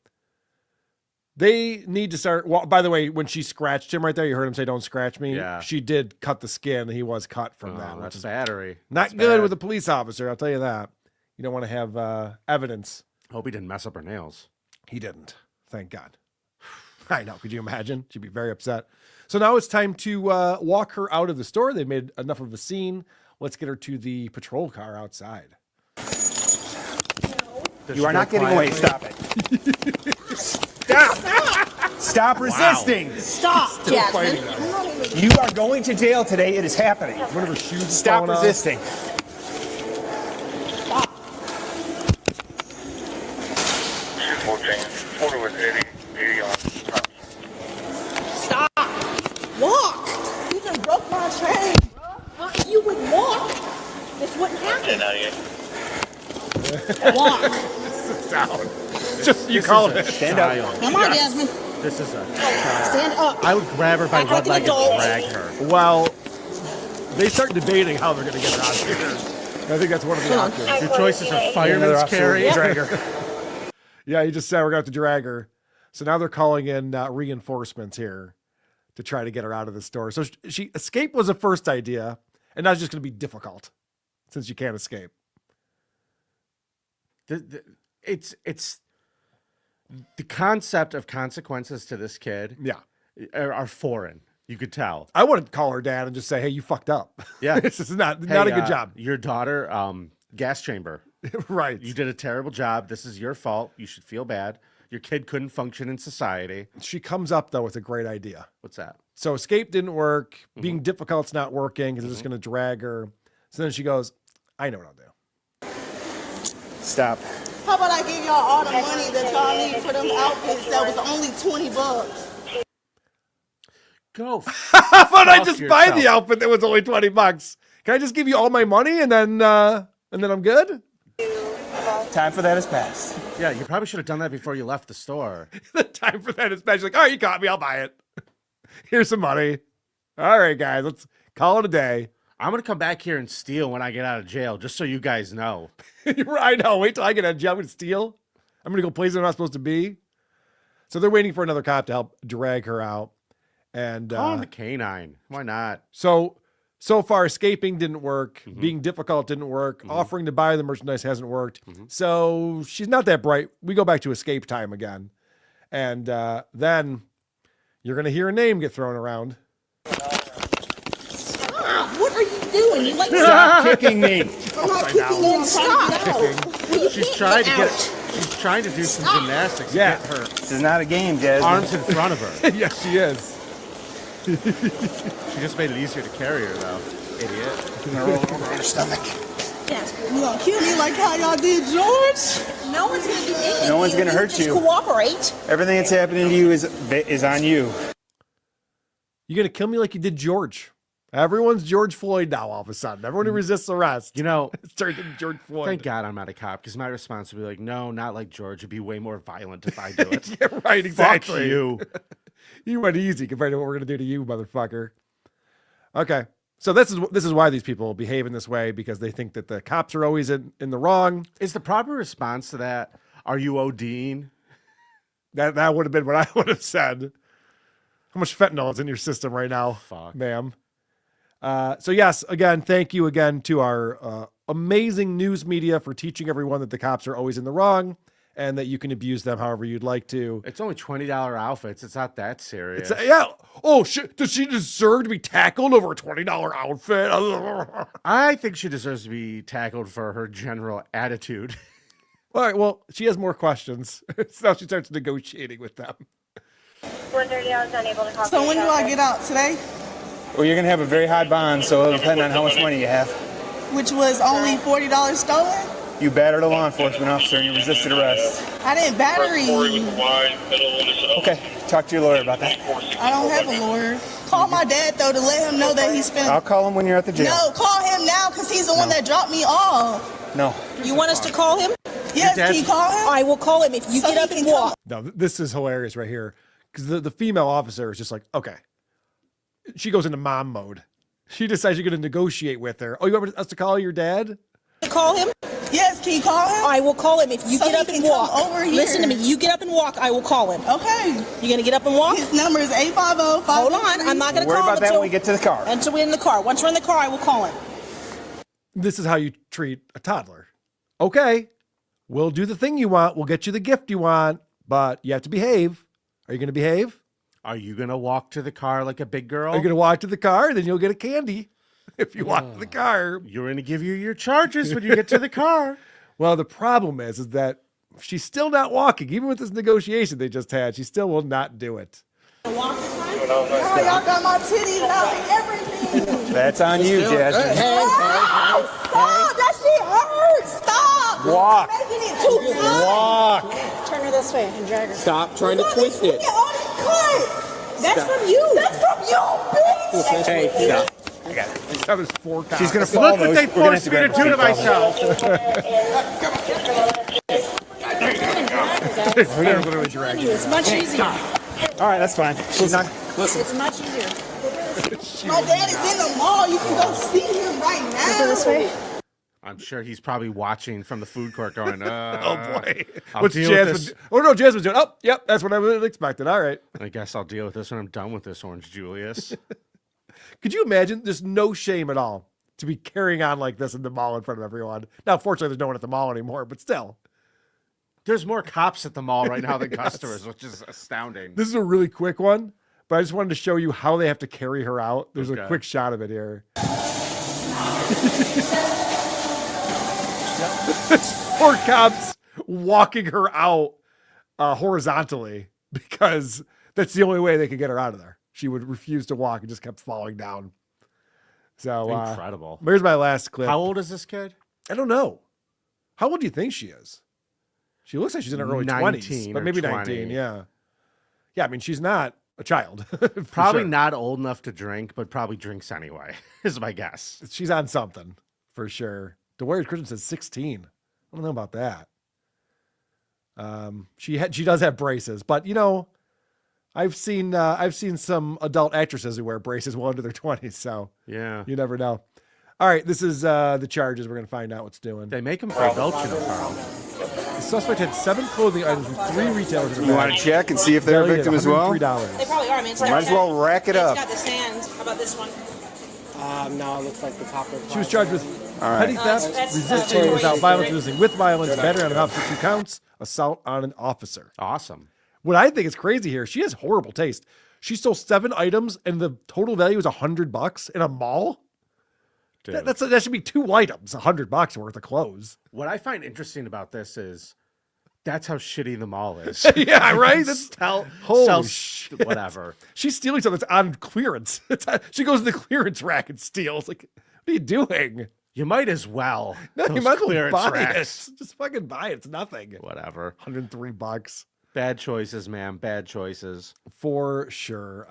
they need to start. Well, by the way, when she scratched him right there, you heard him say, don't scratch me. Yeah. She did cut the skin. He was cut from that. That's Which is battery. not That's good bad. with a police officer. I'll tell you that. You don't want to have evidence. Hope he didn't mess up her nails. He didn't. Thank God. I know. Could you imagine? She'd be very upset. So now it's time to walk her out of the store. They made enough of a scene. Let's get her to the patrol car outside. Does You she are go not getting away. quietly? Stop it. Stop resisting. Stop, Jasmine. You are going to jail today. It is happening. One of her shoes is Stop falling off. resisting. Stop. Walk. You just broke my chain. If you would walk, this wouldn't happen. Walk. Sit down. Just you call it. Stand up. Come on, Jasmine. This is a Stand up. I would grab her by Act one like an leg and adult. drag her. Well, they start debating how they're going to get her out of here. I think that's one of the options. Your choices are fireman's carry. Drag her. Yeah, you just said we're going to have to drag her. So now they're calling in reinforcements here to try to get her out of the store. So escape was the first idea, and now it's just going to be difficult since you can't escape. It's the concept of consequences to this kid. Yeah, are foreign. You could tell. I wouldn't call her dad and just say, "Hey, you fucked up." Yeah, this is not a good job. Your daughter, gas chamber. Right. You did a terrible job. This is your fault. You should feel bad. Your kid couldn't function in society. She comes up though with a great idea. What's that? So escape didn't work. Being difficult's not working because they're just going to drag her. So then she goes, "I know what I'll do." Stop. How about I give y'all all the money that y'all need for them outfits that was only $20? Go. How about I just buy yourself. the outfit that was only $20? Can I just give you all my money and then I'm good? Time for that is past. Yeah, you probably should have done that before you left the store. The time for that is bad. She's like, all right, you caught me. I'll buy it. Here's some money. All right, guys, let's call it a day. I'm going to come back here and steal when I get out of jail, just so you guys know. I know. Wait till I get out of jail. I'm going to steal. I'm going to go places I'm not supposed to be. So they're waiting for another cop to help drag her out. And Call him the canine. Why not? So far, escaping didn't work. Being difficult didn't work. Offering to buy the merchandise hasn't worked. So she's not that bright. We go back to escape time again. And then you're going to hear a name get thrown around. Stop. What are you doing? You like Stop kicking me. I'm not kicking you. Stop. She's trying to get. She's trying to do some gymnastics. To get her This is not a game, Jasmine. arms in front of her. Yes, she is. She just made it easier to carry her, though. Idiot. You're gonna roll over on her stomach. Yes. You gonna kill me like how y'all did George? No one's going to do anything. No one's to gonna hurt Just you. cooperate. Everything that's happening to you is on you. You're going to kill me like you did George. Everyone's George Floyd now all of a sudden. Everyone who resists arrest. You know, turned into George Floyd. Thank God I'm not a cop, because my response would be like, no, not like George. It'd be way more violent if I do it. Yeah, right, exactly. Fuck you. You went easy compared to what we're going to do to you, motherfucker. Okay. So this is why these people behave in this way, because they think that the cops are always in the wrong. Is the proper response to that, are you ODing? That would have been what I would have said. How much fentanyl is in your system right now, ma'am? So yes, again, thank you again to our amazing news media for teaching everyone that the cops are always in the wrong and that you can abuse them however you'd like to. It's only $20 outfits. It's not that serious. Yeah. Oh, shit. Does she deserve to be tackled over a $20 outfit? I think she deserves to be tackled for her general attitude. All right. Well, she has more questions. So now she starts negotiating with them. So when do I get out? Today? Well, you're going to have a very high bond, so it'll depend on how much money you have. Which was only $40 stolen? You battered a law enforcement officer and you resisted arrest. I didn't batter you. Okay, talk to your lawyer about that. I don't have a lawyer. Call my dad, though, to let him know that he's finna... I'll call him when you're at the jail. No, call him now, because he's the one that dropped me off. No. You want us to call him? Yes, can you call him? I will call him if you get up and walk. No, this is hilarious right here. Because the female officer is just like, okay. She goes into mom mode. She decides you're going to negotiate with her. Oh, you want us to call your dad? Call him? Yes, can you call him? I will call him if you get up and walk. Over here. Listen to me. You get up and walk, I will call him. Okay. You going to get up and walk? His number is 850-5. Hold on. I'm not going to Worry call him about that when we get to the car. until we're in the car. Once we're in the car, I will call him. This is how you treat a toddler. Okay, we'll do the thing you want. We'll get you the gift you want, but you have to behave. Are you going to behave? Are you going to walk to the car like a big girl? Are you going to walk to the car? Then you'll get a candy if you walk to the car. You're going to give you your charges when you get to the car. Well, the problem is that She's still not walking. Even with this negotiation they just had, she still will not do it. Oh, y'all got my titties out and everything. That's on you, Jasmine. Stop! That shit hurts! Stop! Walk. You're making it too tight. Walk. Turn her this way and drag her. Stop trying to twist it. Look at all these cuts. That's from you. That's from you, bitch. Hey, stop. I got it. That was 4 cops. She's gonna fall. Look what they forced me to do to myself. They're literally dragging her. It's much easier. All right, that's fine. She's not. It's much easier. My dad is in the mall. You can go see him right now. Go this way. I'm sure he's probably watching from the food court going, Oh boy. I'll What's deal with Jasmine? this. Oh no, Jasmine's doing. Oh, yep, that's what I would have expected. All right. I guess I'll deal with this when I'm done with this, Orange Julius. Could you imagine? There's no shame at all to be carrying on like this in the mall in front of everyone. Now, fortunately, there's no one at the mall anymore, but still. There's more cops at the mall right now than customers, which is astounding. This is a really quick one, but I just wanted to show you how they have to carry her out. There's a Okay. quick shot of it here. Poor cops walking her out horizontally because that's the only way they could get her out of there. She would refuse to walk and just kept falling down. So Incredible. Here's my last clip. How old is this kid? I don't know. How old do you think she is? She looks like she's in her early 20s, 19 but or maybe 20. 19. Yeah. Yeah. I mean, she's not a child. for Probably sure. not old enough to drink, but probably drinks anyway, is my guess. She's on something for sure. The Warriors Christian says 16. I don't know about that. She does have braces, but you know, I've seen some adult actresses who wear braces well into their 20s, so Yeah. you never know. All right, this is the charges. We're gonna find out what's doing. They make them for adults, you know, Carl. The suspect had 7 clothing items from 3 retailers. You want to check and see if they're a victim as well? They probably are. I mean, it's Might as well rack it up. It's got the sand. How about this one? No, it looks like the top of She was charged with All petty right. theft, That's resisting Victoria without violence, Secret. resisting with violence, battery on an officer, 2 counts, assault on an officer. Awesome. What I think is crazy here, she has horrible taste. She stole 7 items and the total value is $100 in a mall. Dude. That should be 2 items, $100 worth of clothes. What I find interesting about this is that's how shitty the mall is. Yeah, right? That's holy shit. Whatever. She's stealing something that's on clearance. She goes to the clearance rack and steals. Like, what are you doing? You might as well. No, you Those might as well clearance buy racks. it. Just fucking buy it. It's nothing. Whatever. $103 Bad choices, man. Bad choices. for sure.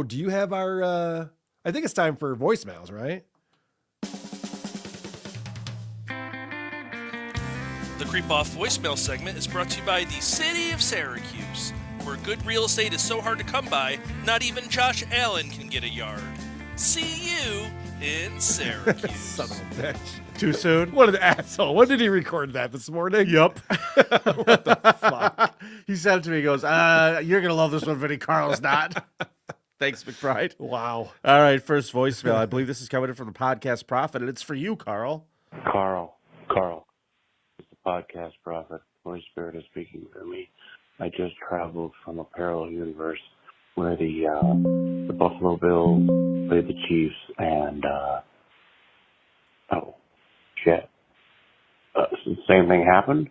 Do you have our? I think it's time for voicemails, right? The Creep Off voicemail segment is brought to you by the City of Syracuse, where good real estate is so hard to come by, not even Josh Allen can get a yard. See you in Syracuse. Son of a bitch. Too soon? What an asshole. When did he record that this morning? Yup. What the fuck? He said it to me, he goes, you're going to love this one, Vinny. Carl's not. Thanks, McBride. Wow. All right, first voicemail. I believe this is coming in from the podcast Prophet, and it's for you, Carl. Carl, it's the podcast prophet. Holy Spirit is speaking to me. I just traveled from a parallel universe where the Buffalo Bills played the Chiefs, and oh shit, the same thing happened.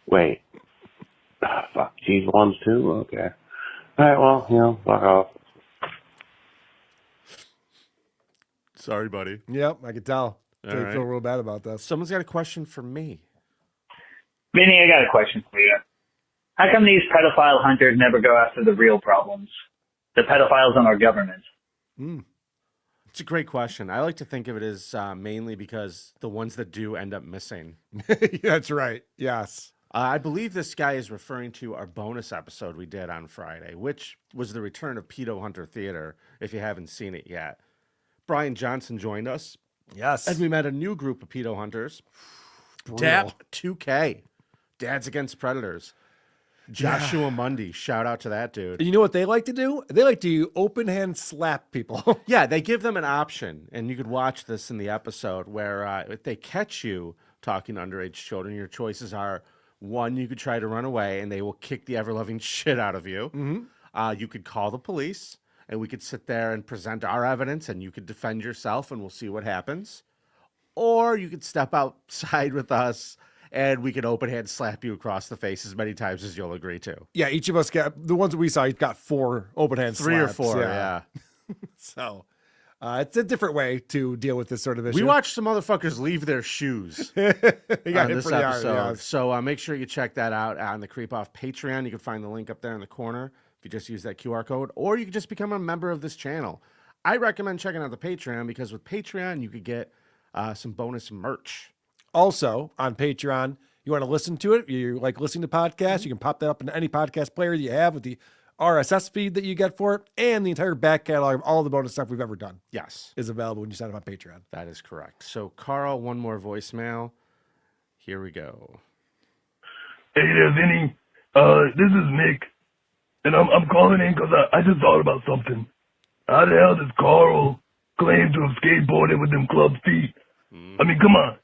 Wait, fuck, Chiefs won too. Okay, all right, well, fuck off. Sorry, buddy. Yep, I could tell. All I right. feel real bad about this. Someone's got a question for me. Vinny, I got a question for you. How come these pedophile hunters never go after the real problems? The pedophiles in our government. It's a great question. I like to think of it as mainly because the ones that do end up missing. That's right. Yes. I believe this guy is referring to our bonus episode we did on Friday, which was the return of Pedo Hunter Theater, if you haven't seen it yet. Brian Johnson joined us. Yes. And we met a new group of pedo hunters. Brutal. DAP 2K. Dads Against Predators. Joshua Mundy. Shout out to that dude. You know what they like to do? They like to open hand slap people. Yeah, they give them an option, and you could watch this in the episode where if they catch you talking to underage children, your choices are, 1, you could try to run away, and they will kick the ever-loving shit out of you. Mm-hmm. You could call the police, and we could sit there and present our evidence, and you could defend yourself, and we'll see what happens. Or you could step outside with us and we can open hand slap you across the face as many times as you'll agree to. Yeah, each of us got the ones that we saw. Got 4 open hand Three slaps. or four, yeah. So it's a different way to deal with this sort of issue. We watched some motherfuckers leave their shoes He got on hit this pretty hard, episode. yeah. So make sure you check that out on the Creep Off Patreon. You can find the link up there in the corner if you just use that QR code, or you can just become a member of this channel. I recommend checking out the Patreon because with Patreon, you could get some bonus merch. Also, on Patreon, you want to listen to it, you like listening to podcasts, you can pop that up in any podcast player that you have with the RSS feed that you get for it, and the entire back catalog of all the bonus stuff we've ever done. Yes. Is available when you sign up on Patreon. That is correct. So, Carl, one more voicemail. Here we go. Hey there, Vinny. This is Nick, and I'm calling in because I just thought about something. How the hell does Carl claim to have skateboarded with them club feet? I mean, come on.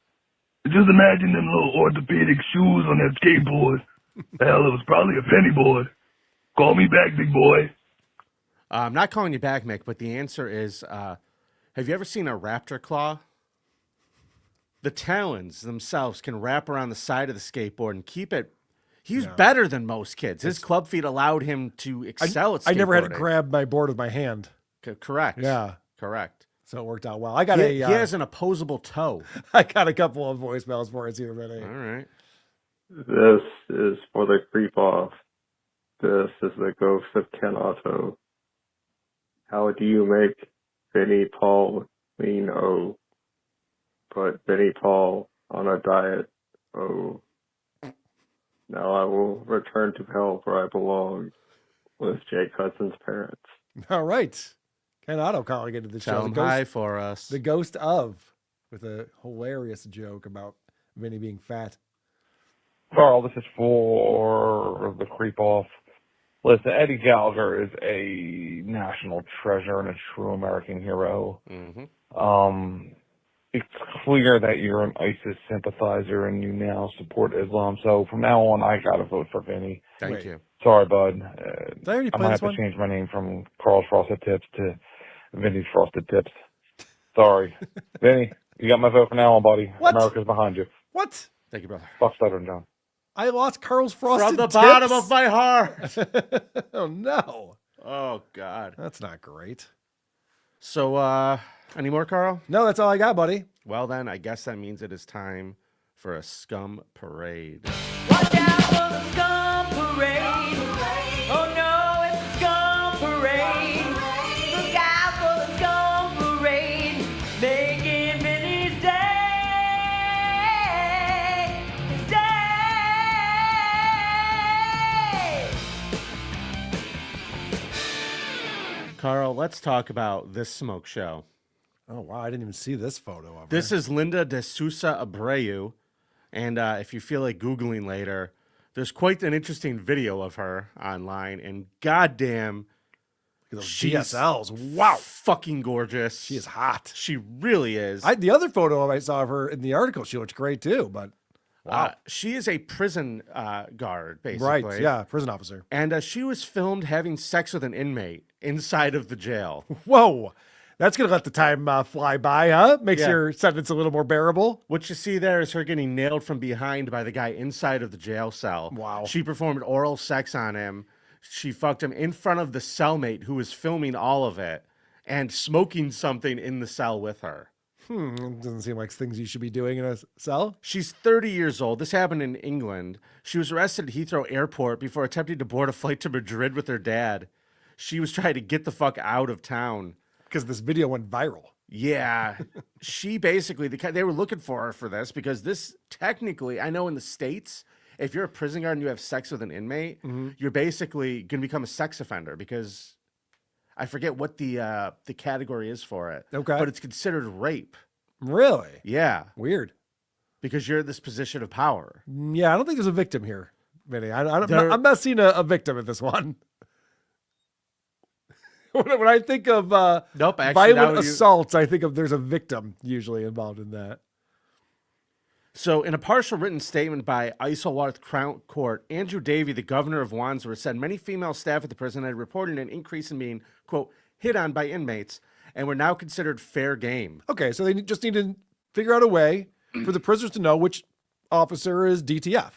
Just imagine them little orthopedic shoes on that skateboard. Hell, it was probably a penny board. Call me back, big boy. I'm not calling you back, Mick, but the answer is, have you ever seen a raptor claw? The talons themselves can wrap around the side of the skateboard and keep it. He's better than most kids. His club feet allowed him to excel at skateboarding. I never had to grab my board with my hand. Correct. Yeah. Correct. So it worked out well. I got he has an opposable toe. I got a couple of voicemails for us here, Vinny. All right. This is for the Creep Off. This is the ghost of Ken Otto. How do you make Vinnie Paul lean O? Put Vinnie Paul on a diet O. Now I will return to hell where I belong with Jake Hudson's parents. All right. Ken Otto calling into the show. Tell him hi for us. The ghost of, with a hilarious joke about Vinny being fat. Carl, this is for the Creep Off. Listen, Eddie Gallagher is a national treasure and a true American hero. Mm-hmm. It's clear that you're an ISIS sympathizer and you now support Islam. So from now on, I got to vote for Vinny. Thank you. Sorry, bud. Did I already I play might this have one? to change my name from Carl's Frosted Tips to Vinny's Frosted Tips. Sorry. Vinny, you got my vote for now on, buddy. What? America's behind you. What? Thank you, brother. Fuck Stuttering John. I lost Carl's Frosted From the Tips. bottom of my heart. Oh, no. Oh, God. That's not great. So, any more, Carl? No, that's all I got, buddy. Well, then, I guess that means it is time for a scum parade. Watch out for the scum parade. Oh no, it's a scum parade. Look out for the scum parade. Making Vinny's day. His day. Carl, let's talk about this smoke show. Oh, wow. I didn't even see this photo of This her. is Linda de Sousa Abreu. And if you feel like Googling later, there's quite an interesting video of her online. And goddamn, those she's DSLs. Wow. Fucking gorgeous. She is hot. She really is. The other photo I saw of her in the article, she looks great too, but wow. She is a prison guard, basically. Right, yeah, prison officer. And she was filmed having sex with an inmate inside of the jail. Whoa. That's going to let the time fly by, huh? Makes Yeah. your sentence a little more bearable. What you see there is her getting nailed from behind by the guy inside of the jail cell. Wow. She performed oral sex on him. She fucked him in front of the cellmate who was filming all of it and smoking something in the cell with her. Doesn't seem like things you should be doing in a cell. She's 30 years old. This happened in England. She was arrested at Heathrow Airport before attempting to board a flight to Madrid with her dad. She was trying to get the fuck out of town. Because this video went viral. Yeah. She basically, they were looking for her for this because this technically, I know in the States, if you're a prison guard and you have sex with an inmate, you're basically going to become a sex offender because I forget what the category is for it. Okay. But it's considered rape. Really? Yeah. Weird. Because you're in this position of power. Yeah, I don't think there's a victim here, Vinny. I'm not seeing a victim in this one. When I think of nope, actually, violent assaults, I think of there's a victim usually involved in that. So, in a partial written statement by Isleworth Crown Court, Andrew Davey, the governor of Wandsworth, said many female staff at the prison had reported an increase in being, quote, hit on by inmates and were now considered fair game. Okay, so they just need to figure out a way for the prisoners to know which officer is DTF.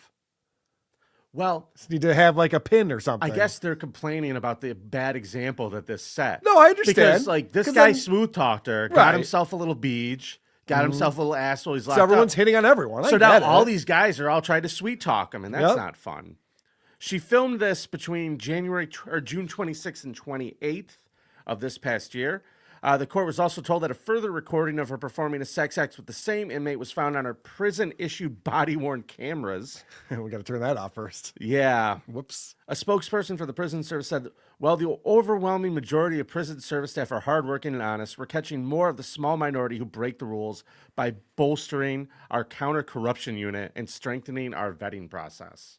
Well, Just need to have like a pin or something. I guess they're complaining about the bad example that this set. No, I understand. Because like this 'Cause guy then- smooth talked her, got Right. himself a little beach, got Mhm. himself a little asshole. He's So locked everyone's up. hitting on everyone. I So now get all it. these guys are all trying to sweet talk him, and that's Yep. not fun. She filmed this between June 26th and 28th of this past year. The court was also told that a further recording of her performing a sex act with the same inmate was found on her prison-issued body-worn cameras. We got to turn that off first. Yeah. Whoops. A spokesperson for the prison service said, "While the overwhelming majority of prison service staff are hardworking and honest, we're catching more of the small minority who break the rules by bolstering our counter-corruption unit and strengthening our vetting process."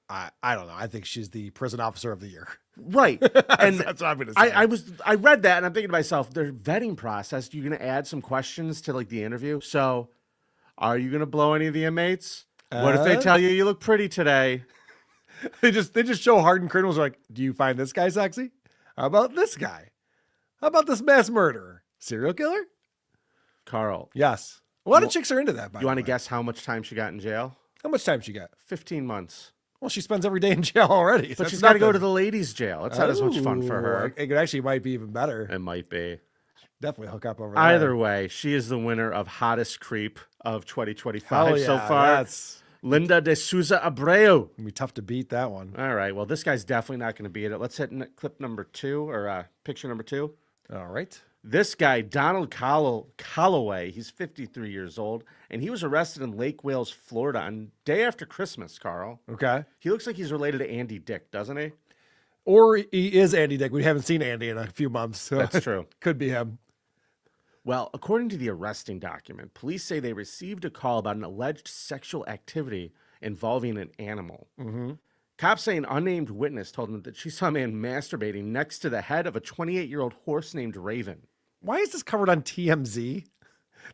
I don't know. I think she's the prison officer of the year. Right. And That's what I'm going to say. I read that and I'm thinking to myself, their vetting process, you're going to add some questions to like the interview. So are you going to blow any of the inmates? What if they tell you look pretty today? They just show hardened criminals like, do you find this guy sexy? How about this guy? How about this mass murderer? Serial killer? Carl. Yes. A lot of chicks are into that, by You the want to way. guess how much time she got in jail? How much time she got? 15 months. Well, she spends every day in jail already. But That's she's got to go to nothing. the ladies' jail. That's not as much fun for her. It actually might be even better. It might be. Definitely hook up over there. Either way, she is the winner of Hottest Creep of 2025 Hell so yeah, far. that's Linda de Souza Abreu. gonna be tough to beat that one. All right. Well, this guy's definitely not going to beat it. Let's hit clip number 2 or picture number 2. All right. This guy, Donald Calloway, he's 53 years old, and he was arrested in Lake Wales, Florida on day after Christmas, Carl. Okay. He looks like he's related to Andy Dick, doesn't he? Or he is Andy Dick. We haven't seen Andy in a few months. So That's true. Could be him. Well, according to the arresting document, police say they received a call about an alleged sexual activity involving an animal. Mm-hmm. Cops say an unnamed witness told them that she saw a man masturbating next to the head of a 28-year-old horse named Raven. Why is this covered on TMZ?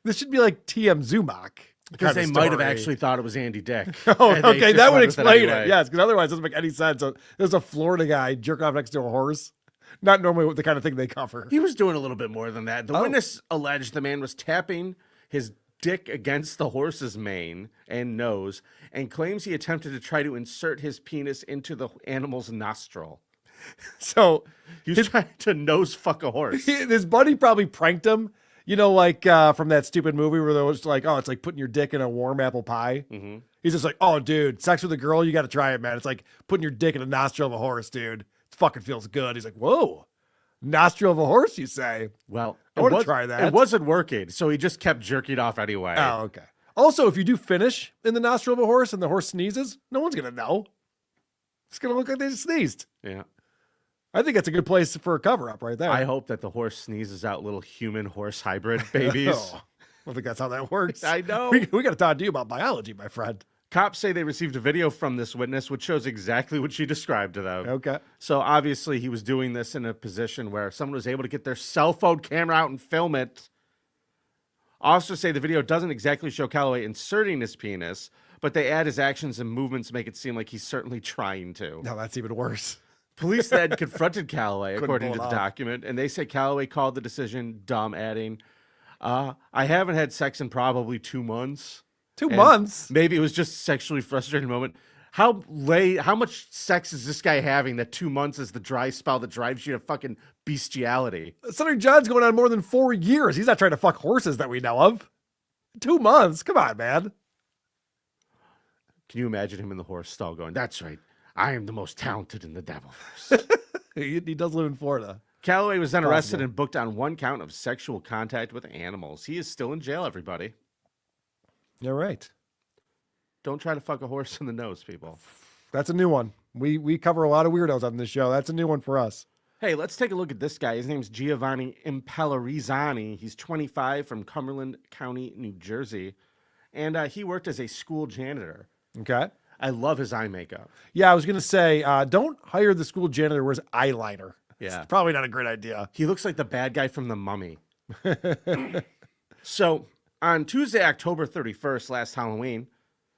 This should be like TM Zumach. Because they might have actually thought it was Andy Dick. Oh, and they okay, just that would went with explain anyway. it. Yes, because otherwise it doesn't make any sense. So there's a Florida guy jerking off next to a horse. Not normally the kind of thing they cover. He was doing a little bit more than that. The Oh. witness alleged the man was tapping his dick against the horse's mane and nose and claims he attempted to try to insert his penis into the animal's nostril. So he was trying to nose fuck a horse. His buddy probably pranked him. You know, like from that stupid movie where there was like, oh, it's like putting your dick in a warm apple pie. Mm-hmm. He's just like, oh, dude, sex with a girl, you got to try it, man. It's like putting your dick in a nostril of a horse, dude. It fucking feels good. He's like, whoa, nostril of a horse, you say? Well, I want to try that. It wasn't working, so he just kept jerking off anyway. Oh, okay. Also, if you do finish in the nostril of a horse and the horse sneezes, no one's going to know. It's going to look like they just sneezed. Yeah. I think that's a good place for a cover up right there. I hope that the horse sneezes out little human horse hybrid babies. Oh, I don't think that's how that works. I know. We got to talk to you about biology, my friend. Cops say they received a video from this witness, which shows exactly what she described to them. Okay. So obviously he was doing this in a position where someone was able to get their cell phone camera out and film it. Officers say the video doesn't exactly show Calloway inserting his penis, but they add his actions and movements to make it seem like he's certainly trying to. No, that's even worse. Police then confronted Calloway, Couldn't according pull to it the off. document, and they say Calloway called the decision dumb, adding, I haven't had sex in probably 2 months. 2 And months? Maybe it was just a sexually frustrating moment. How much sex is this guy having that 2 months is the dry spell that drives you to fucking bestiality? Senator John's going on more than 4 years. He's not trying to fuck horses that we know of. 2 months? Come on, man. Can you imagine him in the horse stall going, that's right, I am the most talented in the Devilverse. He does live in Florida. Calloway was then arrested Possible. and booked on 1 count of sexual contact with animals. He is still in jail, everybody. You're right. Don't try to fuck a horse in the nose, people. That's a new one. We cover a lot of weirdos on this show. That's a new one for us. Hey, let's take a look at this guy. His name's Giovanni Impellerizani. He's 25 from Cumberland County, New Jersey. And he worked as a school janitor. Okay. I love his eye makeup. Yeah, I was going to say, don't hire the school janitor who wears eyeliner. Yeah. It's probably not a great idea. He looks like the bad guy from The Mummy. So, on Tuesday, October 31st, last Halloween,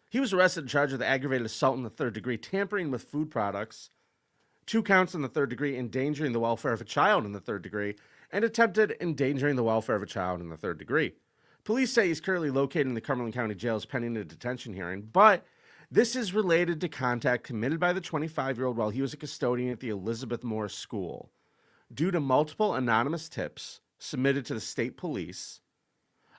he was arrested and charged with aggravated assault in the 3rd degree, tampering with food products, 2 counts in the 3rd degree, endangering the welfare of a child in the 3rd degree, and attempted endangering the welfare of a child in the 3rd degree. Police say he's currently located in the Cumberland County jails pending a detention hearing, but this is related to contact committed by the 25-year-old while he was a custodian at the Elizabeth Morris School. Due to multiple anonymous tips submitted to the state police,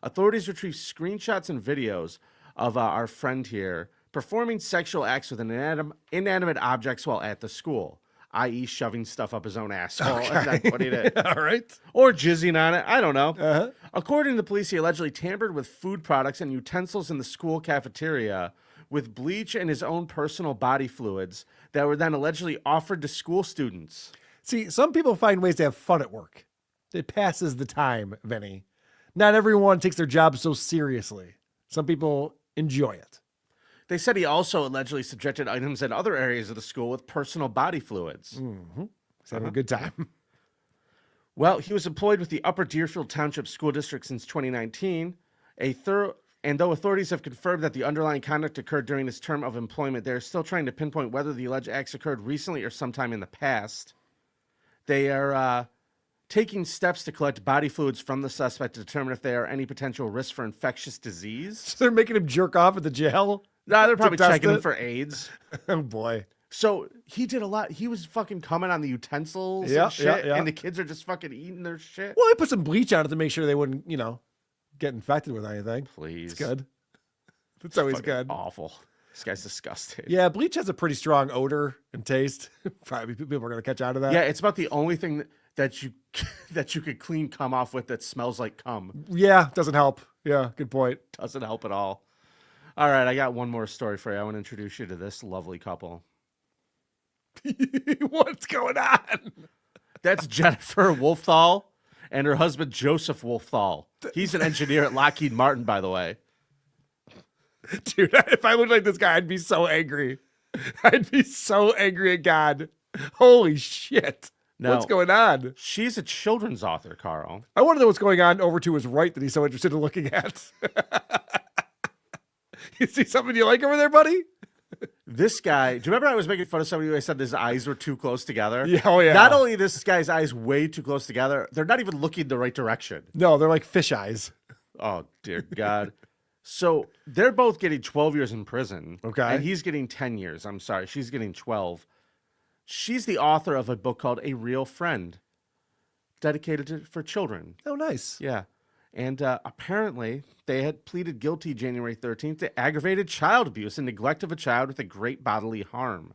authorities retrieved screenshots and videos of our friend here performing sexual acts with inanimate objects while at the school, i.e. shoving stuff up his own asshole and then putting it. All right. Or jizzing on it. I don't know. According to the police, he allegedly tampered with food products and utensils in the school cafeteria with bleach and his own personal body fluids that were then allegedly offered to school students. See, some people find ways to have fun at work. It passes the time, Vinny. Not everyone takes their job so seriously. Some people enjoy it. They said he also allegedly subjected items in other areas of the school with personal body fluids. Mm-hmm. He's having a good time. Well, he was employed with the Upper Deerfield Township School District since 2019. And though authorities have confirmed that the underlying conduct occurred during his term of employment, they're still trying to pinpoint whether the alleged acts occurred recently or sometime in the past. They are taking steps to collect body fluids from the suspect to determine if there are any potential risks for infectious disease. So they're making him jerk off at the jail? No, they're probably test checking him it? for AIDS. Oh, boy. So he did a lot. He was fucking coming on the utensils Yeah, and shit, yeah. and the kids are just fucking eating their shit. Well, I put some bleach on it to make sure they wouldn't, get infected with anything. Please. It's good. It's always fucking good. Awful. This guy's disgusting. Yeah, bleach has a pretty strong odor and taste. Probably people are going to catch on to that. Yeah, it's about the only thing that you could clean cum off with that smells like cum. Yeah, doesn't help. Yeah, good point. Doesn't help at all. All right, I got one more story for you. I want to introduce you to this lovely couple. What's going on? That's Jennifer Wolfthal and her husband Joseph Wolfthal. He's an engineer at Lockheed Martin, by the way. Dude, if I looked like this guy, I'd be so angry. I'd be so angry at God. Holy shit. Now, what's going on? She's a children's author, Carl. I want to know what's going on over to his right that he's so interested in looking at. You see something you like over there, buddy? This guy, do you remember I was making fun of somebody who I said his eyes were too close together? Yeah, oh yeah. Not only this guy's eyes way too close together, they're not even looking the right direction. No, they're like fish eyes. Oh, dear God. So they're both getting 12 years in prison. Okay. And he's getting 10 years. I'm sorry. She's getting 12. She's the author of a book called A Real Friend, dedicated for children. Oh, nice. Yeah. And apparently they had pleaded guilty January 13th to aggravated child abuse and neglect of a child with a great bodily harm.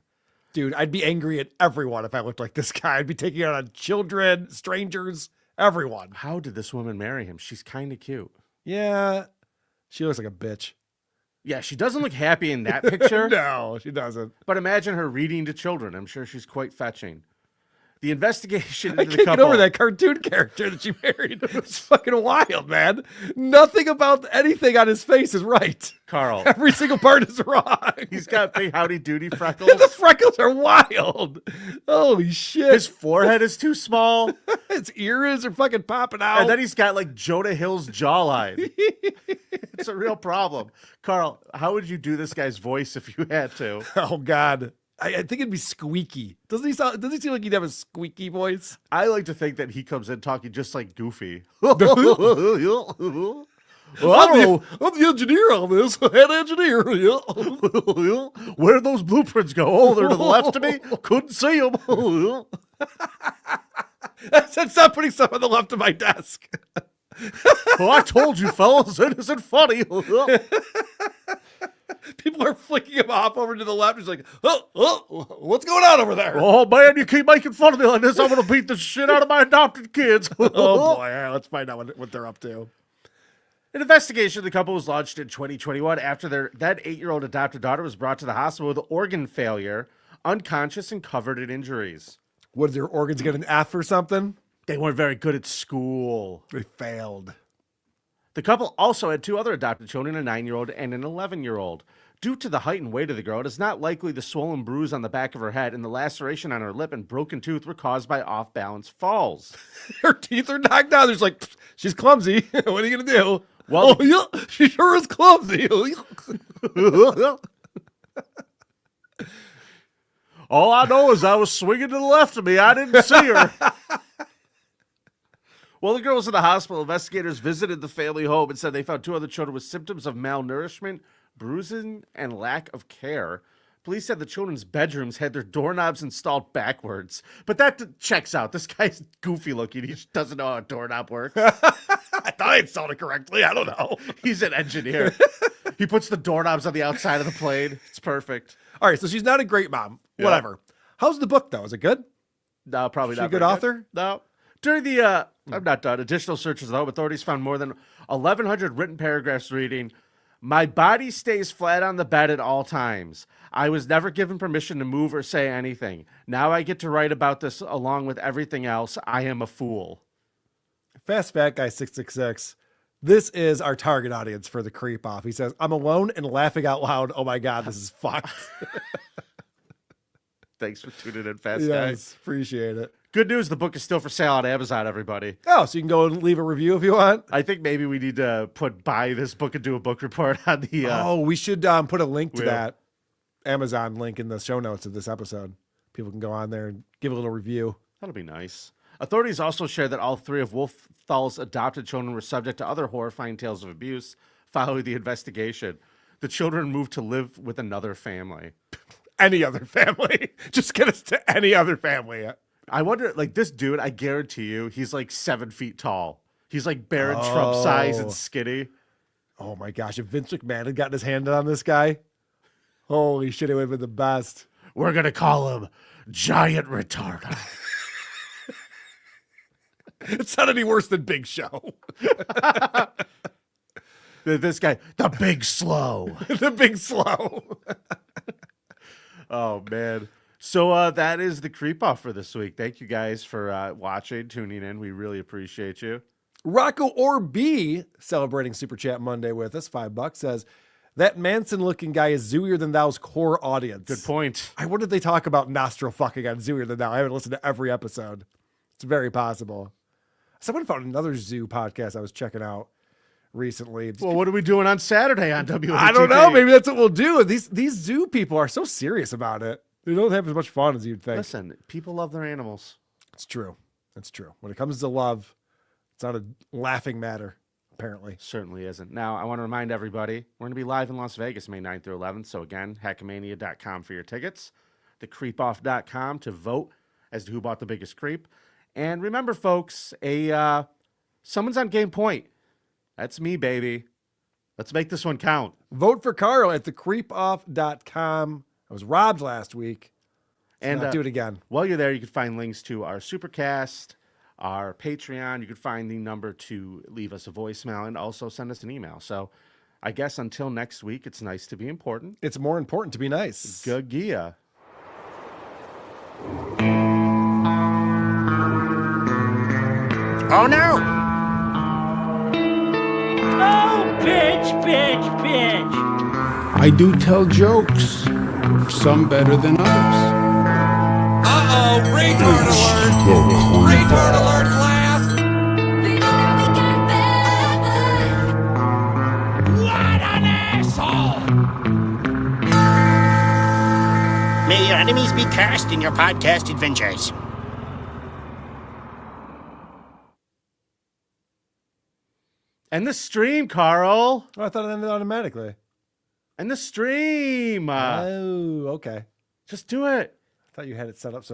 Dude, I'd be angry at everyone if I looked like this guy. I'd be taking it out on children, strangers, everyone. How did this woman marry him? She's kind of cute. Yeah. She looks like a bitch. Yeah, she doesn't look happy in that picture. No, she doesn't. But imagine her reading to children. I'm sure she's quite fetching. The investigation I into the can't couple. get over that cartoon character that she married. It's fucking wild, man. Nothing about anything on his face is right. Carl. Every single part is wrong. He's got big howdy doody freckles. The freckles are wild. Holy shit. His forehead is too small. His ears are fucking popping out. And then he's got like Jonah Hill's jawline. It's a real problem. Carl, how would you do this guy's voice if you had to? Oh, God. I think it'd be squeaky. Doesn't he seem like he'd have a squeaky voice? I like to think that he comes in talking just like Goofy. I'm the engineer on this. Head engineer. Where'd those blueprints go? Oh, they're to the left of me. Couldn't see them. Stop putting stuff on the left of my desk. Oh, I told you, fellas, it isn't funny. People are flicking him off over to the left. He's like, oh, what's going on over there? Oh, man, you keep making fun of me like this. I'm going to beat the shit out of my adopted kids. Oh, boy. All right, let's find out what they're up to. An investigation of the couple was launched in 2021 after that 8-year-old adopted daughter was brought to the hospital with organ failure, unconscious, and covered in injuries. What, did their organs get an F or something? They weren't very good at school. They failed. The couple also had 2 other adopted children, a 9-year-old and an 11-year-old. Due to the height and weight of the girl, it is not likely the swollen bruise on the back of her head and the laceration on her lip and broken tooth were caused by off-balance falls. Her teeth are knocked out. There's like, she's clumsy. What are you going to do? Well, yeah, she sure is clumsy. All I know is I was swinging to the left of me. I didn't see her. While the girl was in the hospital, investigators visited the family home and said they found 2 other children with symptoms of malnourishment, bruising, and lack of care. Police said the children's bedrooms had their doorknobs installed backwards. But that checks out. This guy's goofy looking. He just doesn't know how a doorknob works. I thought I installed it correctly. I don't know. He's an engineer. He puts the doorknobs on the outside of the plane. It's perfect. All right, so she's not a great mom. Yeah. Whatever. How's the book, though? Is it good? No, probably Is she not. a good very author? No. During the, I'm not done, additional searches of the home, authorities found more than 1,100 written paragraphs reading, "My body stays flat on the bed at all times. I was never given permission to move or say anything. Now I get to write about this along with everything else. I am a fool." Fast Fat Guy 666. This is our target audience for the creep off. He says, "I'm alone and laughing out loud. Oh my God, this is fucked." Thanks for tuning in, Fast Yes, appreciate it. Good news, the book is still for sale on Amazon, everybody. Oh, so you can go and leave a review if you want. I think maybe we need to buy this book and do a book report on the... we should put a link to wheel. that Amazon link in the show notes of this episode. People can go on there and give a little review. That'll be nice. Authorities also shared that all 3 of Wolfthal's adopted children were subject to other horrifying tales of abuse following the investigation. The children moved to live with another family. Any other family. Just get us to any other family. I wonder, like, this dude, I guarantee you, he's like 7 feet tall. He's like Barron Trump size and skinny. Oh my gosh, if Vince McMahon had gotten his hand on this guy, holy shit, it would have been the best. We're going to call him Giant Retardo. It's not any worse than Big Show. This guy, the Big Slow. The Big Slow. Oh, man. So that is the creep off for this week. Thank you guys for watching, tuning in. We really appreciate you. Rocco or B celebrating Super Chat Monday with us. $5 says, "That Manson looking guy is zooier than thou's core audience." Good point. I wonder if they talk about nostril fucking on Zooier Than Thou. I haven't listened to every episode. It's very possible. Someone found another zoo podcast I was checking out recently. Well, what are we doing on Saturday on WATP? I don't know. Maybe that's what we'll do. These zoo people are so serious about it. They don't have as much fun as you'd think. Listen, people love their animals. It's true. It's true. When it comes to love, it's not a laughing matter, apparently. Certainly isn't. Now, I want to remind everybody, we're going to be live in Las Vegas May 9th through 11th. So again, hackamania.com for your tickets, thecreepoff.com to vote as to who bought the biggest creep. And remember, folks, someone's on Game Point. That's me, baby. Let's make this one count. Vote for Carl at thecreepoff.com. I was robbed last week. And do it again. While you're there, you can find links to our Supercast, our Patreon. You can find the number to leave us a voicemail and also send us an email. So I guess until next week, it's nice to be important. It's more important to be nice. Gagia. Oh no! Oh, bitch, bitch, bitch! I do tell jokes, some better than others. Uh-oh, retard alert! Retard alert, class! What an asshole! May your enemies be cursed in your podcast adventures. And the stream, Carl. Oh, I thought it ended automatically. And the stream. Oh, okay. Just do it. I thought you had it set up so